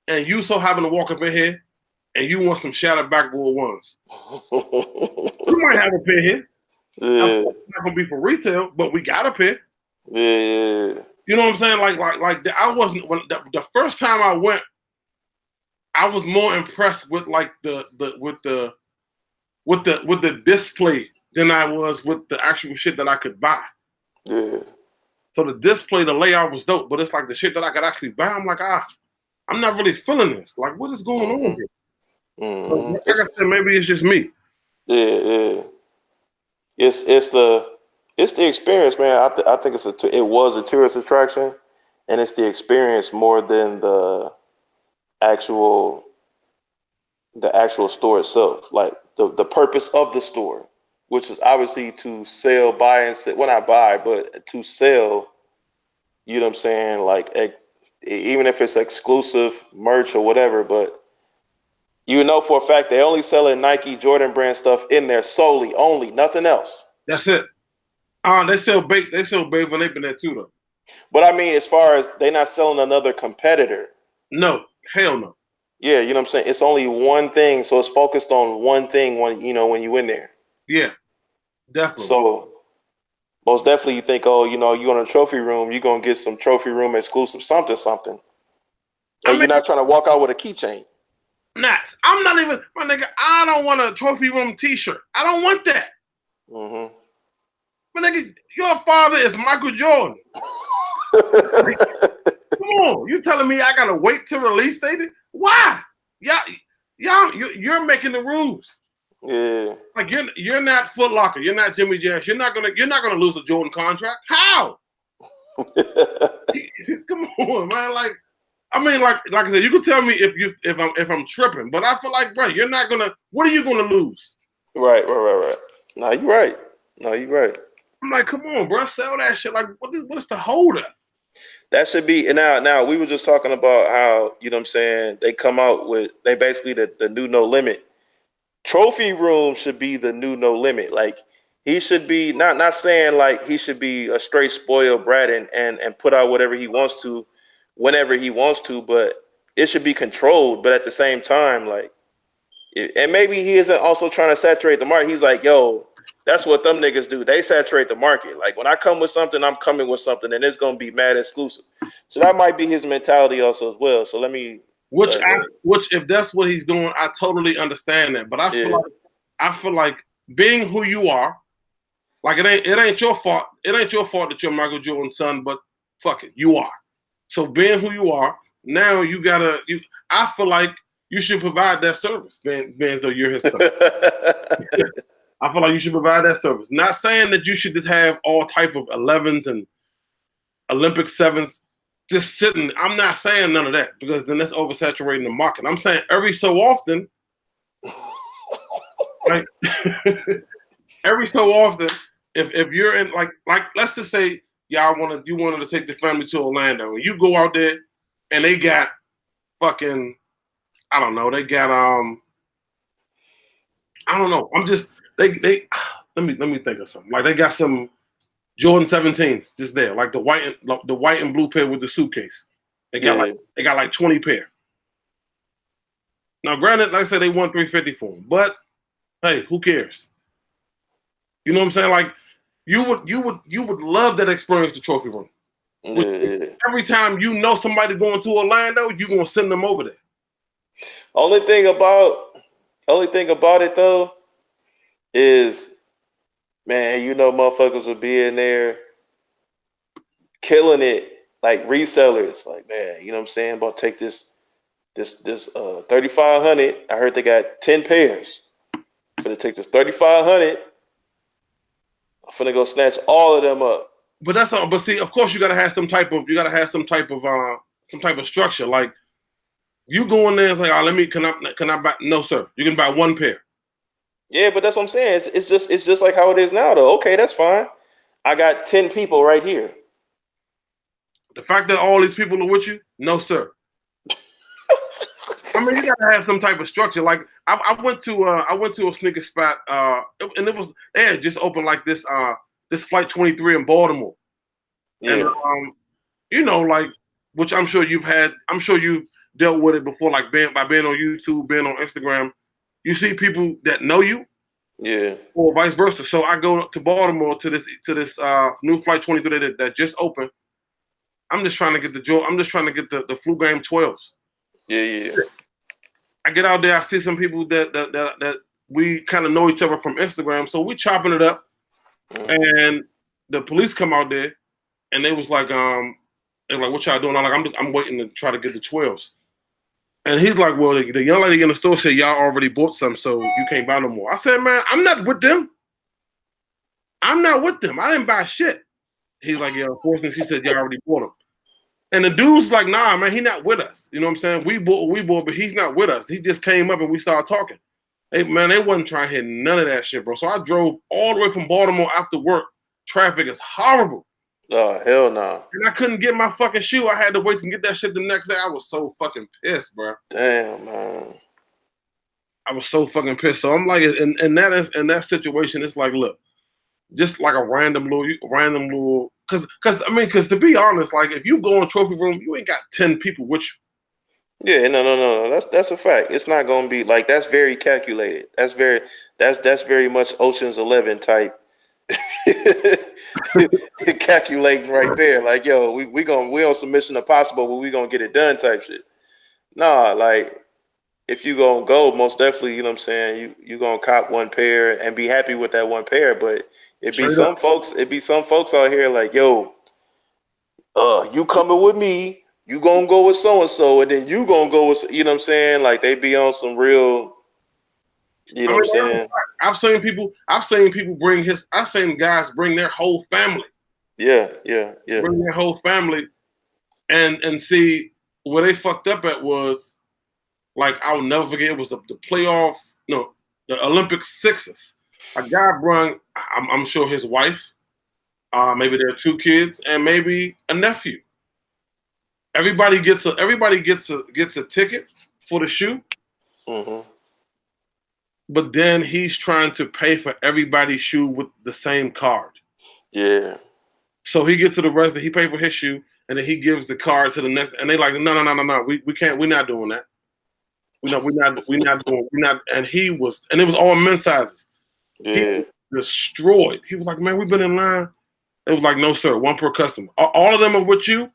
and you so happen to walk up in here and you want some shattered backboard ones, we might have a pair here. Of Yeah, course, it's not gonna be for retail, but we got a pair. yeah, You know what I'm saying? I wasn't when the first time I went, I was more impressed with like with the display than I was with the actual shit that I could buy. yeah. So the display, the layout was dope, but it's like the shit that I could actually buy. I'm like, I'm not really feeling this. Like, what is going on Mm-hmm. here? But Mm-hmm. like I said, maybe it's just me. Yeah, yeah. It's the experience, man. I think it was a tourist attraction, and it's the experience more than actual the actual store itself, like the purpose of the store, which is obviously to sell, buy, and sell. Well, not buy, but to sell. You know what I'm saying? Like even if it's exclusive merch or whatever, but you know for a fact they only selling Nike, Jordan brand stuff in there solely, only, nothing else. That's it. They sell bait. They sell bait when they've been there too, though. But I mean, as far as they not selling another competitor. No, hell no. Yeah, you know what I'm saying? It's only one thing, so it's focused on one thing when when you in there. Yeah, definitely. So most definitely you think, oh, you in a trophy room, you're gonna get some trophy room exclusive something. And you're not trying to walk out with a keychain. I'm not even, my nigga, I don't want a trophy room t-shirt. I don't want that. Mm-hmm. My nigga, your father is Michael Jordan. Come on, you telling me I gotta wait to release date? Why? You're making the rules. Yeah. Like you're not Foot Locker. You're not Jimmy Jazz. You're not gonna lose a Jordan contract. How? Come on, man. Like I said, you can tell me if I'm tripping, but I feel like, bro, you're not gonna. What are you gonna lose? Right. No, you're right. I'm like, come on, bro, sell that shit. Like, what's the holdup? That should be. And now we were just talking about how, you know what I'm saying, they come out with, they basically the new no limit. Trophy room should be the new no limit. Like he should be not saying like he should be a straight spoiled brat and put out whatever he wants to whenever he wants to, but it should be controlled. But at the same time, like, and maybe he isn't also trying to saturate the market. He's like, yo, that's what them niggas do. They saturate the market. Like when I come with something, I'm coming with something, and it's gonna be mad exclusive. So that might be his mentality also as well. So let me. Which if that's what he's doing, I totally understand that. But I feel like being who you are, like it ain't your fault. It ain't your fault that you're Michael Jordan's son, but fuck it, you are. So being who you are, now you gotta. I feel like you should provide that service, being as though you're his son. I feel like you should provide that service. Not saying that you should just have all type of 11s and Olympic 7s just sitting. I'm not saying none of that because then that's oversaturating the market. I'm saying every so often, like every so often, if you're in like let's just say you wanted to take the family to Orlando and you go out there and they got fucking I don't know, they got I don't know. I'm just they let me think of something. Like they got some Jordan 17s just there, like the white and blue pair with the suitcase. They got like 20 pair. Now, granted, like I said, they won 350 for them, but hey, who cares? You know what I'm saying? Like you would love that experience, the trophy room. Every time you know somebody going to Orlando, you're gonna send them over there. Only thing about it though is, man, motherfuckers would be in there killing it, like resellers. Like, man, you know what I'm saying? About to take this 3,500. I heard they got 10 pairs. I'm gonna take this 3,500. I'm finna go snatch all of them up. But that's all. But see, of course, you gotta have some type of structure. Like you go in there and say, "Oh, can I buy?" No, sir. You can buy one pair. Yeah, but that's what I'm saying. It's just like how it is now, though. Okay, that's fine. I got 10 people right here. The fact that all these people are with you, no, sir. I mean, you gotta have some type of structure. Like I went to a sneaker spot, and they had just opened like this Flight 23 in Baltimore. Yeah. And like, which I'm sure you've dealt with it before, like by being on YouTube, being on Instagram. You see people that know you, yeah, or vice versa. So I go to Baltimore to this new Flight 23 that just opened. I'm just trying to get the flu game 12s. Yeah. I get out there, I see some people that we kind of know each other from Instagram, so we chopping it up. And the police come out there, and they was like, they're like, "What y'all doing?" I'm like, I'm waiting to try to get the 12s. And he's like, "Well, the young lady in the store said y'all already bought some, so you can't buy no more." I said, "Man, I'm not with them. I didn't buy shit." He's like, "Yeah, unfortunately," she said, "y'all already bought them." And the dude's like, nah, man, he not with us. You know what I'm saying? We bought, but he's not with us. He just came up and we started talking. Hey, man, they wasn't trying to hit none of that shit, bro. So I drove all the way from Baltimore after work. Traffic is horrible. Oh, hell no. And I couldn't get my fucking shoe. I had to wait to get that shit the next day. I was so fucking pissed, bro. Damn, man. I was so fucking pissed. So I'm like, and that situation, it's like, look, just like a random little, because to be honest, like if you go in trophy room, you ain't got 10 people with you. Yeah, no. That's a fact. It's not gonna be like that's very calculated. That's very much Ocean's 11 type calculating right there. Like, yo, we on some Mission Impossible, but we gonna get it done type shit. Nah, like if you gonna go, most definitely, you know what I'm saying, you gonna cop one pair and be happy with that one pair. But it'd be some folks out here like, yo, you coming with me, you gonna go with so and so, and then you gonna go with, you know what I'm saying? Like they be on some real, you know what I'm saying? I've seen guys bring their whole family. Yeah. Bring their whole family and see where they fucked up at was, like, I'll never forget, it was the playoff, no, the Olympic sixes. A guy brought, I'm sure his wife, maybe their 2 kids, and maybe a nephew. Everybody gets a ticket for the shoe. Mm-hmm. But then he's trying to pay for everybody's shoe with the same card. Yeah. So he gets to the rest, he paid for his shoe, and then he gives the card to the next, and they like, no, we can't, we're not doing that. We're not, and it was all men's sizes. Yeah. He was destroyed. He was like, man, we've been in line. It was like, no, sir, one per customer. All of them are with you,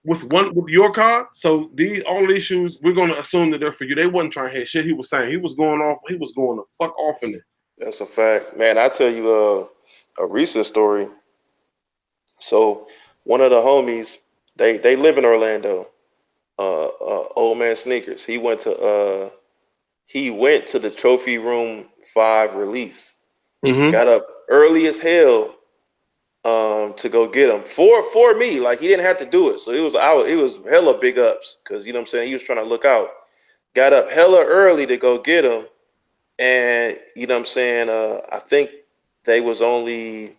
with your card. So all of these shoes, we're gonna assume that they're for you. They wasn't trying to hit shit. He was saying he was going to fuck off in it. That's a fact, man. I tell you a recent story. So one of the homies, they live in Orlando. Old man Sneakers. He went to the Trophy Room 5 release. Mm-hmm. Got up early as hell to go get him for me. Like he didn't have to do it. So it was hella big ups because, you know what I'm saying, he was trying to look out. Got up hella early to go get him. And, you know what I'm saying, I think they was only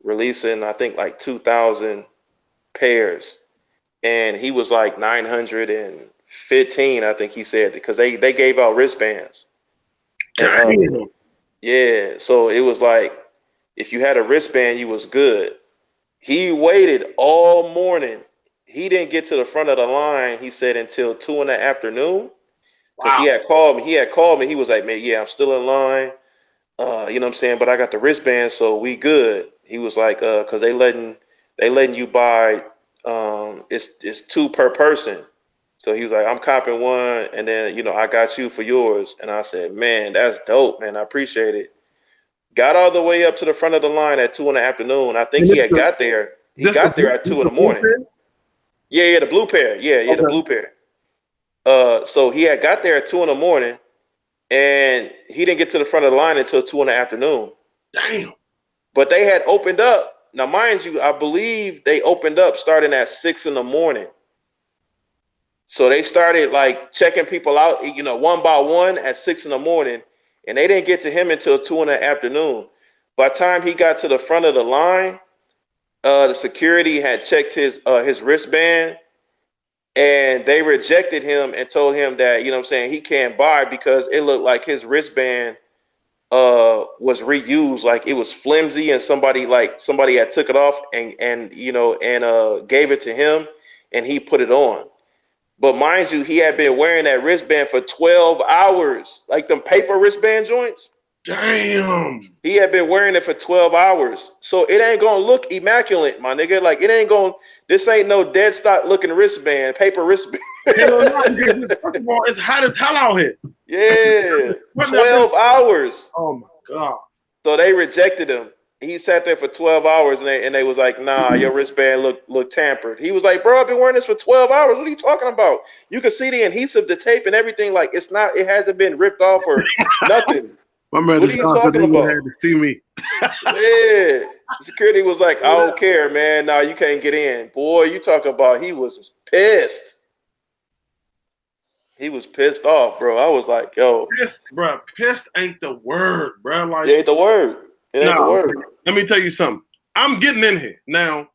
releasing, I think, like 2,000 pairs. And he was like 915, I think he said, because they gave out wristbands. And, yeah, so it was like if you had a wristband, you was good. He waited all morning. He didn't get to the front of the line, he said, until 2 in the afternoon. Because wow. He had called me. He was like, man, yeah, I'm still in line. You know what I'm saying? But I got the wristband, so we good. He was like, because they letting you buy, it's 2 per person. So he was like, I'm copping 1, and then, you know, I got you for yours. And I said, man, that's dope, man. I appreciate it. Got all the way up to the front of the line at 2 in the afternoon. I think he had got there. He got there at 2 in the morning. Yeah, the blue pair. Yeah, okay. The blue pair. So he had got there at 2 in the morning, and he didn't get to the front of the line until 2 in the afternoon. Damn. But they had opened up. Now, mind you, I believe they opened up starting at 6 in the morning. So they started like checking people out, you know, one by one at 6 in the morning, and they didn't get to him until 2 in the afternoon. By the time he got to the front of the line, the security had checked his wristband, and they rejected him and told him that, you know what I'm saying, he can't buy because it looked like his wristband was reused, like it was flimsy, and somebody had took it off and you know, and gave it to him, and he put it on. But mind you, he had been wearing that wristband for 12 hours, like them paper wristband joints. Damn. He had been wearing it for 12 hours. So it ain't gonna look immaculate, my nigga. Like this ain't no dead stock looking wristband, paper wristband. First of all, it's hot as hell out here. Yeah. 12 hours. Oh my God. So they rejected him. He sat there for 12 hours and they was like, nah, your wristband look tampered. He was like, bro, I've been wearing this for 12 hours. What are you talking about? You can see the adhesive, the tape and everything. Like it hasn't been ripped off or nothing. My man, what are you talking about? Had to see me. Yeah. Security was like, I don't care, man. Nah, you can't get in. Boy, you talk about he was pissed. He was pissed off, bro. I was like, yo, Pissed, bro. Pissed ain't the word, bro. it Like, ain't the word. It ain't the no. word. Let me tell you something. I'm getting in here now.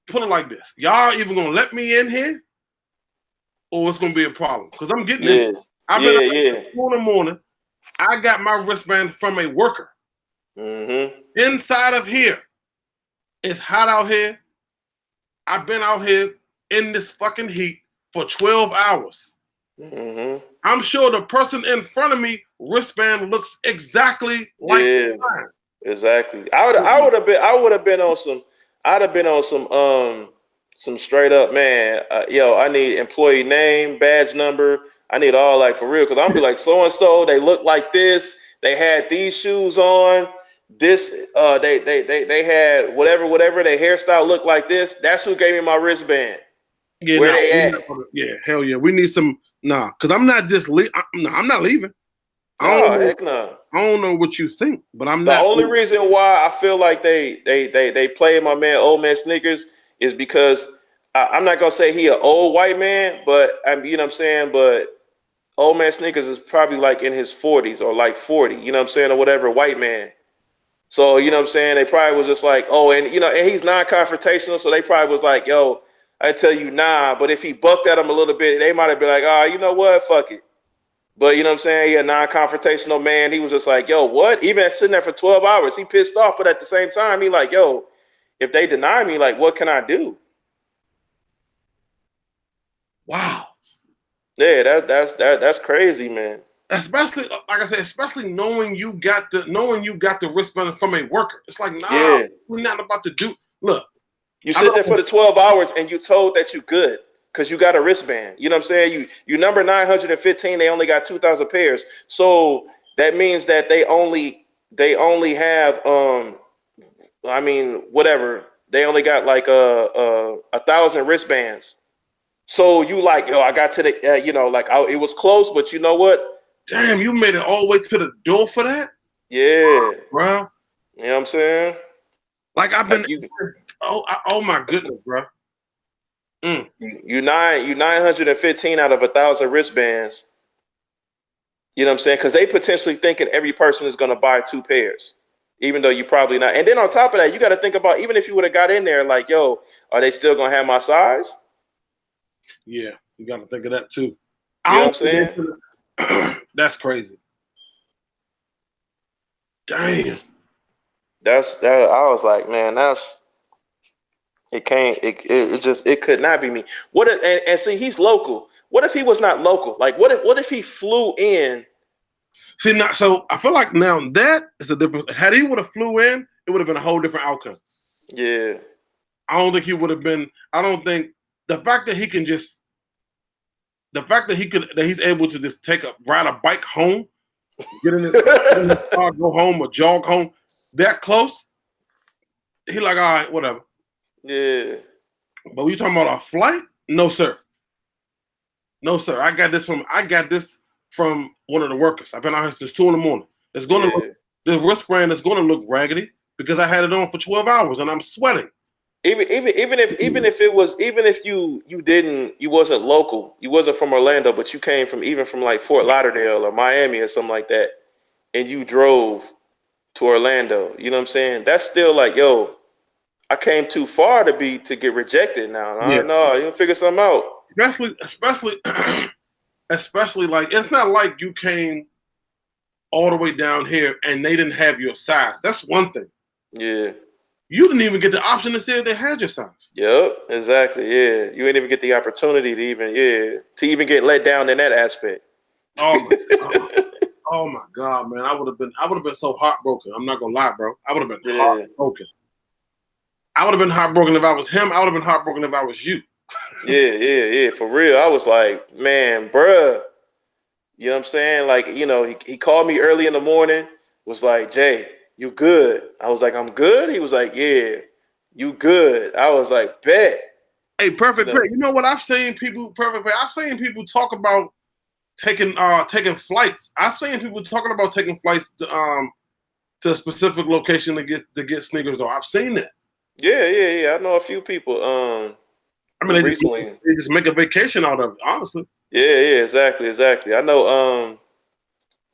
Put it like this: y'all either gonna let me in here, or it's gonna be a problem. Cause I'm getting in. Yeah. I've been Yeah, out yeah. 2 in the morning. I got my wristband from a worker. Mm-hmm. Inside of here, it's hot out here. I've been out here in this fucking heat for 12 hours. Mm-hmm. I'm sure the person in front of me wristband looks exactly like Yeah. mine. Exactly. I would have been on some. I'd have been on some straight up, man. Yo, I need employee name, badge number. I need all, like, for real, because I'm be like, so and so. They look like this. They had these shoes on. This they had whatever their hairstyle looked like this. That's who gave me my wristband. Yeah, Where no, they at? yeah, hell yeah. We need some because I'm not just I'm not leaving. I don't No, know. heck no. I don't know what you think, but I'm The not only leaving. reason why I feel like they play my man Old Man Snickers is because I'm not gonna say he an old white man, but you know what I'm saying. But Old Man Snickers is probably like in his 40s or like 40, you know what I'm saying, or whatever, white man. So you know what I'm saying. They probably was just like, oh, and and he's non-confrontational, so they probably was like, yo, I tell you nah. But if he bucked at him a little bit, they might have been like, oh, you know what, fuck it. But you know what I'm saying? He a non-confrontational man. He was just like, yo, what? Even sitting there for 12 hours, he pissed off. But at the same time, he like, yo, if they deny me, like, what can I do? Wow. Yeah, that's crazy, man. Especially like I said, especially knowing you got the wristband from a worker. It's like, nah, Yeah. we're not about to do. Look, You I sit there know. for the 12 hours and you told that you good because you got a wristband. You know what I'm saying? You number 915, they only got 2,000 pairs. So that means that they only have I mean, whatever. They only got like 1,000 wristbands. So you like, yo, I got to the, like it was close, but you know what? Damn, you made it all the way to the door for that, Yeah, bro. you know what I'm saying? Like I've been. Like you, Oh my goodness, bro. Mm. you 915 out of 1,000 wristbands. You know what I'm saying? Because they potentially thinking every person is going to buy 2 pairs, even though you probably not. And then on top of that, you got to think about even if you would have got in there, like, yo, are they still going to have my size? Yeah, you got to think of that too. You know I what I'm saying? don't. That's crazy. Damn. That's that. I was like, man, that's it. Can't it just it could not be me. What if, and see, he's local. What if he was not local? Like, what if he flew in? See, now, so I feel like now that is a difference. Had he would have flew in, it would have been a whole different outcome. Yeah. I don't think he would have been. I don't think the fact that he can just, the fact that he's able to just ride a bike home, get in his car, go home or jog home, that close. He like, all right, whatever. Yeah. But we talking about a flight? No, sir. No, sir. I got this from one of the workers. I've been out here since 2 in the morning. It's gonna look Yeah. the wristband is gonna look raggedy because I had it on for 12 hours and I'm sweating. Even if you wasn't local, you wasn't from Orlando, but you came from even from like Fort Lauderdale or Miami or something like that, and you drove to Orlando, you know what I'm saying? That's still like, yo, I came too far to get rejected now. Yeah. No, you figure something out. Especially especially like it's not like you came all the way down here and they didn't have your size. That's one thing. Yeah. You didn't even get the option to say if they had your size. Yep, exactly. Yeah. You ain't even get the opportunity to even get let down in that aspect. Oh my god. Oh my god, man. I would have been so heartbroken. I'm not gonna lie, bro. I would have been Yeah. heartbroken. I would have been heartbroken if I was him. I would have been heartbroken if I was you. Yeah. For real. I was like, man, bruh. You know what I'm saying? Like, he called me early in the morning, was like, Jay, you good? I was like, I'm good. He was like, yeah, you good. I was like, bet. Hey, You perfect know, pick. You know what I've seen people perfect pick. I've seen people talk about taking flights. I've seen people talking about taking flights to a specific location to get sneakers. Though I've seen that. Yeah. I know a few people. I mean, Recently. they just make a vacation out of it. Honestly. Yeah, exactly. I know.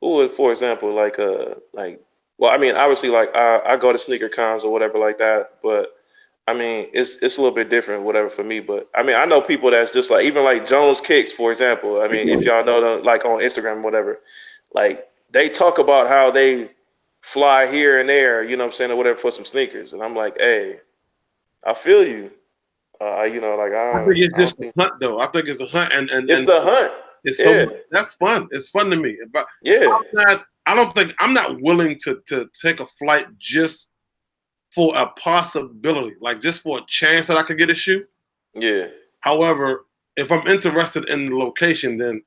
Who was, for example, well, I mean, obviously, like I go to sneaker cons or whatever like that, but I mean, it's a little bit different, whatever for me. But I mean, I know people that's just like even like Jones Kicks, for example. I mean, if y'all know them, like on Instagram or whatever, like they talk about how they fly here and there, you know what I'm saying, or whatever for some sneakers, and I'm like, hey, I feel you. Like I think it's I don't just a think hunt, though. I think it's a hunt, it's and the hunt. it's so Yeah, that's fun. It's fun to me. But yeah, I'm not. I don't think I'm not willing to take a flight just for a possibility, like just for a chance that I could get a shoe. yeah. However, if I'm interested in the location, then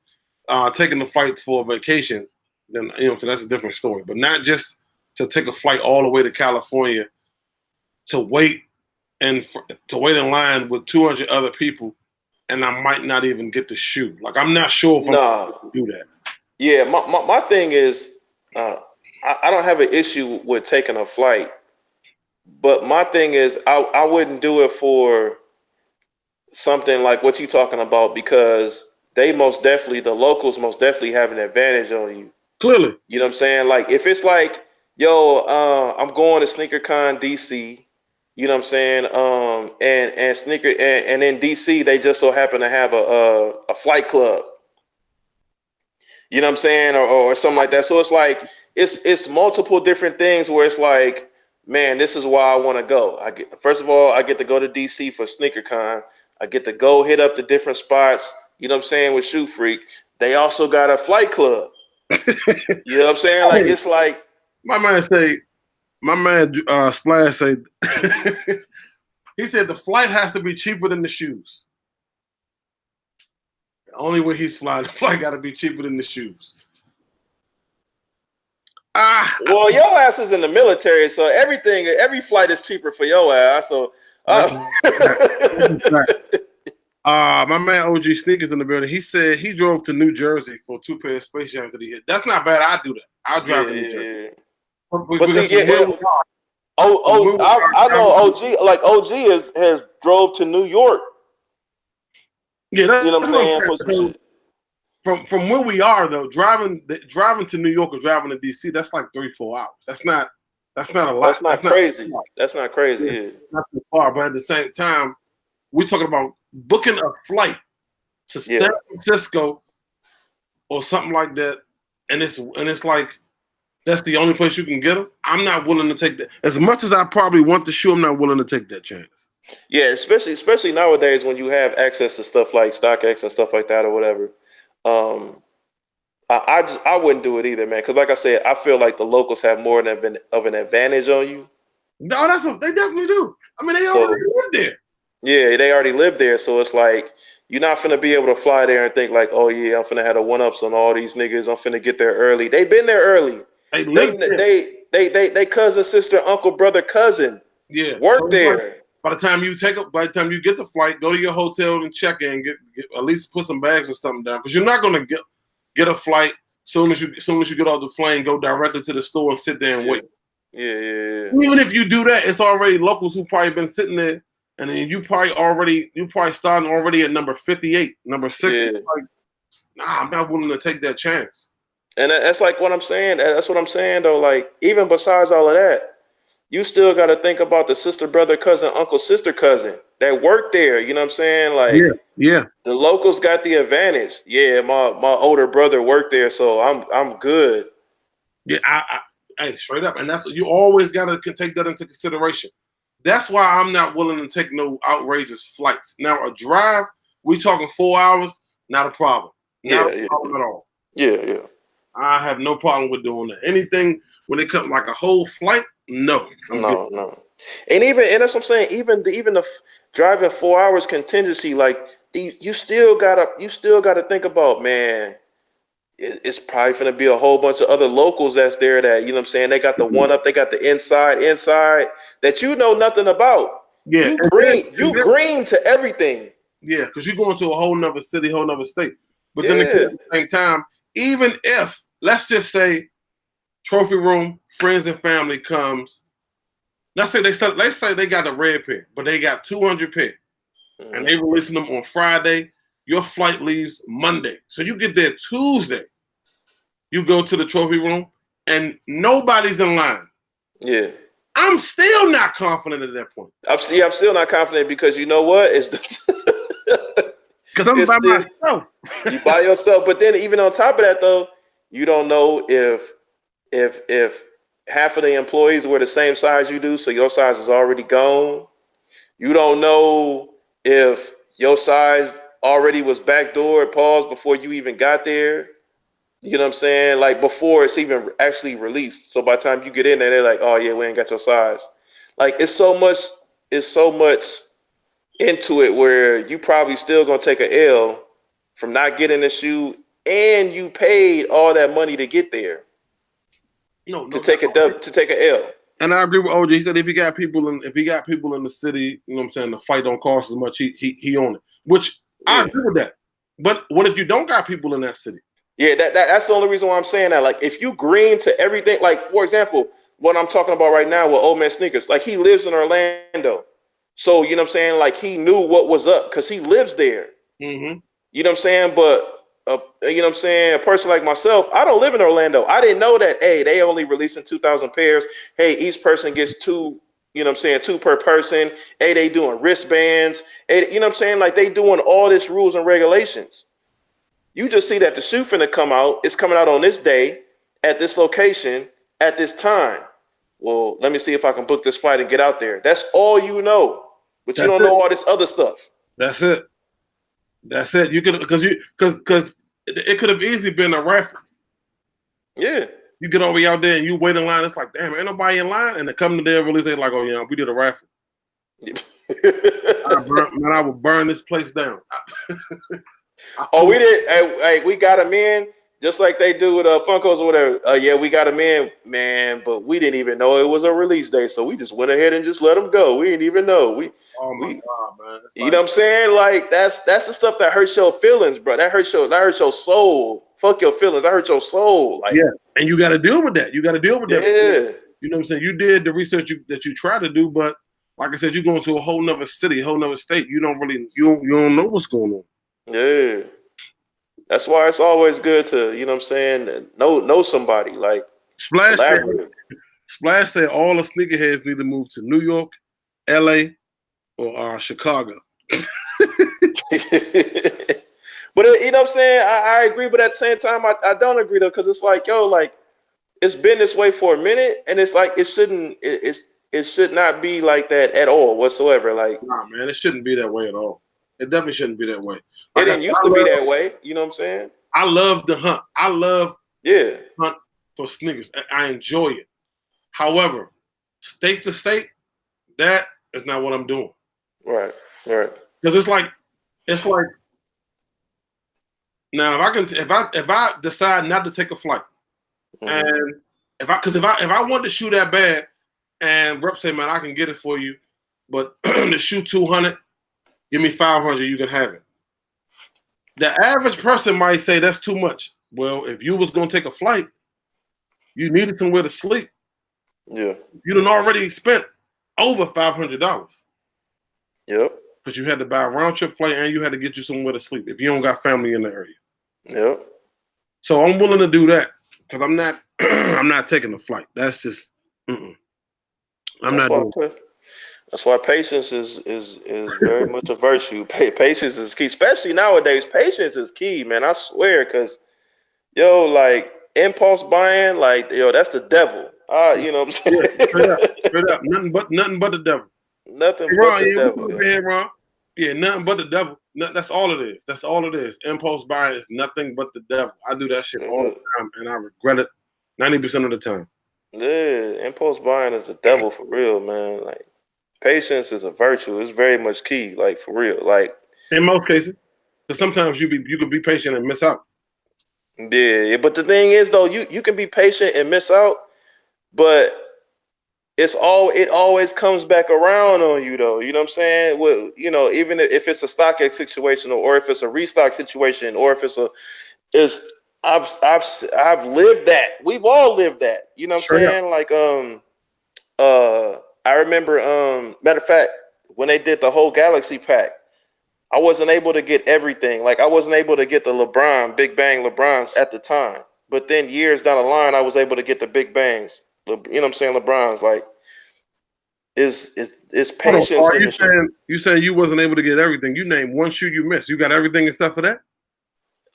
taking the flight for a vacation, then so that's a different story. But not just to take a flight all the way to California to wait to wait in line with 200 other people, and I might not even get the shoe. Like I'm not sure if I'm Nah, going to do that. yeah. My thing is, uh, I don't have an issue with taking a flight, but my thing is, I wouldn't do it for something like what you talking about because the locals most definitely have an advantage on you. Clearly, You know what I'm saying? Like if it's like, yo, I'm going to SneakerCon DC. You know what I'm saying? And in DC they just so happen to have a flight club. You know what I'm saying, or something like that. So it's like it's multiple different things where it's like, man, this is why I want to go. First of all, I get to go to DC for SneakerCon. I get to go hit up the different spots. You know what I'm saying with Shoe Freak. They also got a flight club. You know what I'm saying? Like hey, it's like, my man Splash say he said the flight has to be cheaper than the shoes. The only way he's flying, the flight got to be cheaper than the shoes. well, your ass is in the military, so every flight is cheaper for your ass. So, That's my man OG Sneakers in the building. He said he drove to New Jersey for 2 pair of Space Jams that he hit. That's not bad. I do that. I'll drive to New Jersey. yeah. But see, Because from where we are, I know OG. Like OG has drove to New York. Yeah, You know what that's I'm what I'm saying saying. for some So shit. from where we are though, driving to New York or driving to DC, that's like 3-4 hours. That's not a lot. That's not That's not crazy. That's not crazy. Yeah. not too far. But at the same time, we're talking about booking a flight to Yeah. San Francisco or something like that, and it's like that's the only place you can get them. I'm not willing to take that. As much as I probably want the shoe, I'm not willing to take that chance. Yeah, especially nowadays when you have access to stuff like StockX and stuff like that or whatever. Um, I wouldn't do it either, man. Because like I said, I feel like the locals have more of an advantage on you. No, they definitely do. I mean, they already So live there. yeah, they already live there. So it's like you're not finna be able to fly there and think like, oh yeah, I'm finna have a one ups on all these niggas. I'm finna get there early. They've been there early. They live there. They cousin, sister, uncle, brother, cousin Yeah. work So it's like there. by the time you get the flight, go to your hotel and check in, get at least put some bags or something down because you're not gonna get a flight soon as you get off the plane, go directly to the store and sit there and Yeah. wait. Yeah. Even if you do that, it's already locals who probably been sitting there, and then you probably starting already at number 58, number 60. Yeah. Like, nah, I'm not willing to take that chance. And that's like what I'm saying. That's what I'm saying though. Like even besides all of that, you still got to think about the sister, brother, cousin, uncle, sister, cousin that work there. You know what I'm saying? Like Yeah. the locals got the advantage. Yeah, my older brother worked there, so I'm good. Yeah, hey, straight up, and that's you always got to take that into consideration. That's why I'm not willing to take no outrageous flights. Now, a drive, we talking 4 hours, not a problem. Not a problem at all. Yeah. I have no problem with doing that. Anything when it comes like a whole flight, no. No. And that's what I'm saying. Even the driving 4 hours contingency, like you still gotta think about, man. It's probably gonna be a whole bunch of other locals that's there that you know what I'm saying. They got the one up, they got the inside that you know nothing about. Yeah, You green to everything. Yeah, because you're going to a whole nother city, whole nother state. But then again, Yeah. at the same time, even if let's just say trophy room, friends and family comes. Let's say they got a red pen, but they got 200 pen, and they releasing them on Friday. Your flight leaves Monday, so you get there Tuesday. You go to the trophy room, and nobody's in line. Yeah. I'm still not confident at that point. I'm still not confident because you know what? It's because I'm by myself. You by yourself, but then even on top of that, though, you don't know if half of the employees were the same size you do, so your size is already gone. You don't know if your size already was backdoored, paused before you even got there. You know what I'm saying? Like before it's even actually released. So by the time you get in there, they're like, "Oh yeah, we ain't got your size." Like it's so much into it where you probably still gonna take a L from not getting the shoe, and you paid all that money to get there. To take a L. And I agree with OJ. He said if he got people in the city, you know what I'm saying, the fight don't cost as much. He on it, which I agree with that. But what if you don't got people in that city? Yeah, that's the only reason why I'm saying that. Like, if you green to everything, like for example, what I'm talking about right now with Old Man Sneakers, like he lives in Orlando, so you know what I'm saying. Like he knew what was up because he lives there. Mm-hmm. You know what I'm saying? But you know what I'm saying, a person like myself, I don't live in Orlando. I didn't know that. Hey, they only releasing 2,000 pairs. Hey, each person gets two. You know what I'm saying? Two per person. Hey, they doing wristbands. Hey, you know what I'm saying? Like they doing all this rules and regulations. You just see that the shoe finna come out. It's coming out on this day, at this location, at this time. Well, let me see if I can book this flight and get out there. That's all you know, but you don't know all this other stuff. That's it. That's it. You could because it could have easily been a raffle. Yeah. You get over out there and you wait in line. It's like, damn, ain't nobody in line. And they come to their release, they like, oh yeah, we did a raffle. I would burn this place down. Oh, we did. Hey, we got them in just like they do with Funkos or whatever. Yeah, we got them in, man. But we didn't even know it was a release day, so we just went ahead and just let them go. We didn't even know. Oh my God, man! You know what I'm saying? Like that's the stuff that hurts your feelings, bro. That hurts your soul. Fuck your feelings. That hurts your soul. Like, yeah, and you got to deal with that. You got to deal with that. Yeah. You know what I'm saying? You did the research that you try to do, but like I said, you're going to a whole nother city, a whole nother state. You don't know what's going on. Yeah. That's why it's always good to, you know what I'm saying, know somebody. Like Splash said all the sneakerheads need to move to New York, LA, or Chicago. But you know what I'm saying? I agree, but at the same time, I don't agree though, because it's like, yo, like it's been this way for a minute, and it's like it should not be like that at all whatsoever. Like, nah, man, it shouldn't be that way at all. It definitely shouldn't be that way. Like, it didn't used to be that way. You know what I'm saying? I love the hunt. I love hunt for sneakers. I enjoy it. However, state to state, that is not what I'm doing. Right. Because it's like now if I decide not to take a flight, and if I want the shoe that bad, and rep say, man, I can get it for you, but the shoe 200, give me 500, you can have it. The average person might say that's too much. Well, if you was gonna take a flight, you needed somewhere to sleep. Yeah. You done already spent over $500. Yep. Because you had to buy a round trip flight and you had to get you somewhere to sleep if you don't got family in the area. Yep. So I'm willing to do that because I'm not I'm not taking a flight. That's just I'm not doing it. That's why patience is very much a virtue. Patience is key, especially nowadays. Patience is key, man. I swear, because yo, like impulse buying, like yo, that's the devil. You know what I'm saying? Yeah, straight up. Nothing but the devil. Nothing but the devil. Ron. Yeah, nothing but the devil. That's all it is. That's all it is. Impulse buying is nothing but the devil. I do that shit all the time, and I regret it 90% of the time. Yeah, impulse buying is the devil for real, man. Like patience is a virtue. It's very much key, like for real. Like in most cases, because sometimes you can be patient and miss out. Yeah, but the thing is though, you can be patient and miss out, but it always comes back around on you though. You know what I'm saying? Well, you know, even if it's a StockX situation or if it's a restock situation or if it's I've lived that. We've all lived that. You know what I'm Straight up. saying? Like I remember matter of fact when they did the whole Galaxy pack, I wasn't able to get everything. Like I wasn't able to get the LeBron Big Bang LeBrons at the time. But then years down the line, I was able to get the Big Bangs. You know what I'm saying? LeBrons like is Hold on. patience Are in you the shit. saying you wasn't able to get everything? You named one shoe you missed. You got everything except for that?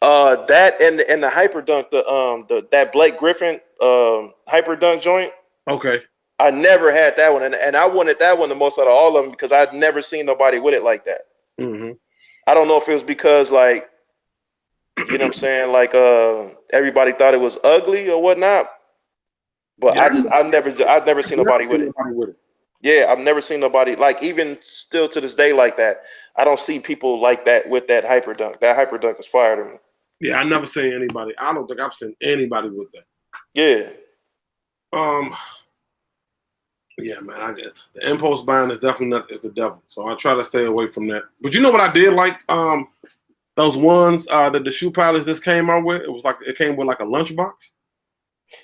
That and the hyper dunk, the that Blake Griffin hyper dunk joint. Okay. I never had that one, and I wanted that one the most out of all of them because I'd never seen nobody with it like that. Mm-hmm. I don't know if it was because like you know what I'm saying, like everybody thought it was ugly or whatnot, but Yeah, I've never I've seen never nobody with seen it. nobody with it. Yeah, I've never seen nobody like even still to this day like that. I don't see people like that with that hyper dunk. That hyper dunk is fire to me. Yeah, I never seen anybody. I don't think I've seen anybody with that. Yeah. Um, yeah, man. I get the impulse buying is definitely not is the devil. So I try to stay away from that. But you know what I did like? Those ones that the shoe pilots just came out with. It was like it came with like a lunchbox.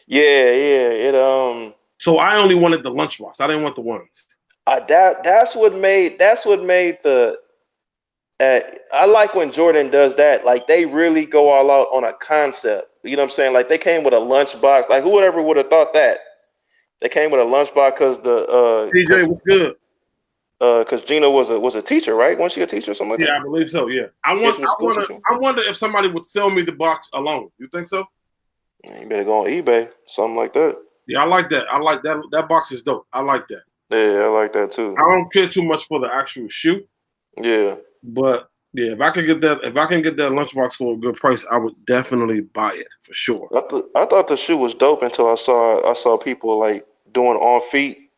Yeah, yeah. So I only wanted the lunchbox. I didn't want the ones. That's what made the I like when Jordan does that. Like they really go all out on a concept. You know what I'm saying? Like they came with a lunchbox. Like whoever would have thought that they came with a lunchbox because DJ was good. because Gina was a teacher, right? Wasn't she a teacher or something like that? Yeah, I believe so. Yeah, Yeah, she was a school teacher. I wonder if somebody would sell me the box alone. You think so? You better go on eBay, something like that. Yeah, I like that. I like that. That box is dope. I like that. Yeah, I like that too. I don't care too much for the actual shoe, Yeah, but yeah, if I can get that lunchbox for a good price, I would definitely buy it for sure. I thought the shoe was dope until I saw people like doing on feet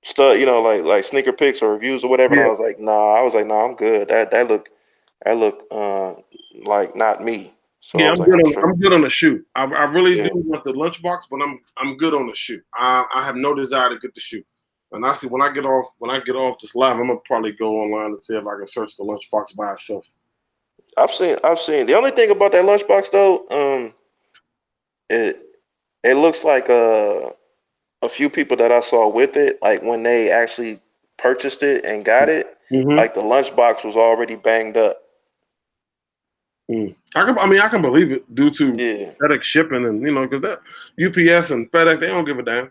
stuff, you know, like sneaker pics or reviews or whatever. And Yeah, I was like, nah. I was like, nah, I'm good. That look like not me. So I yeah, was like, I'm straight. I'm good on the shoe. I really do Yeah, want the lunchbox, but I'm good on the shoe. I have no desire to get the shoe. And I see when I get off this live, I'm gonna probably go online and see if I can search the lunchbox by itself. I've seen. The only thing about that lunchbox though, it it looks like a few people that I saw with it, like when they actually purchased it and got it, Mm-hmm. like the lunchbox was already banged up. I can believe it due to Yeah, FedEx shipping and because that UPS and FedEx they don't give a damn.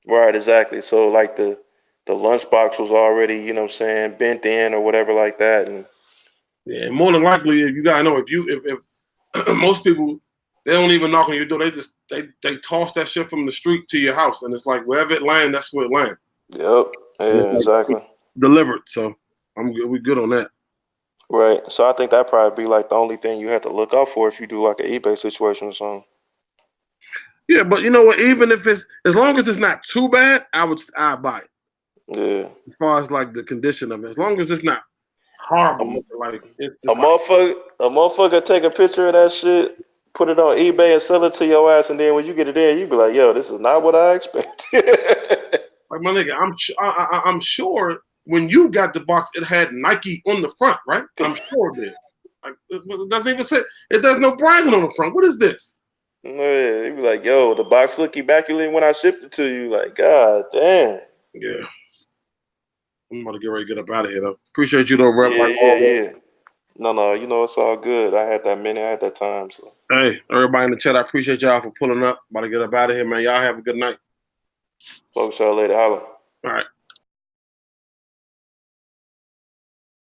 right, exactly. So like the lunchbox was already, you know what I'm saying, bent in or whatever like that. And Yeah, and more than likely, if you gotta know if most people they don't even knock on your door, they toss that shit from the street to your house, and it's like wherever it lands, that's where it lands, yep, and it's yeah, like exactly. delivered. So I'm good. We good on that. Right. So I think that probably be like the only thing you have to look out for if you do like an eBay situation or something. Yeah, but you know what? Even if it's as long as it's not too bad, I buy it. Yeah. As far as like the condition of it, as long as it's not horrible, A, like it's a just like motherfucker take a picture of that shit, put it on eBay and sell it to your ass, and then when you get it in, you be like, "Yo, this is not what I expected." like my nigga. I'm sure when you got the box, it had Nike on the front, right? I'm sure it did. Like, it doesn't even say it. There's no branding on the front. What is this? Yeah, you be like, "Yo, the box look immaculate when I shipped it to you." Like, God damn. Yeah, I'm about to get ready to get up out of here though. Appreciate you though, rep. Yeah, Like yeah, always. yeah. No, you know it's all good. I had that minute, I had that time. So, Hey, everybody in the chat, I appreciate y'all for pulling up. About to get up out of here, man. Y'all have a good night. folks, y'all later. Holla. All right.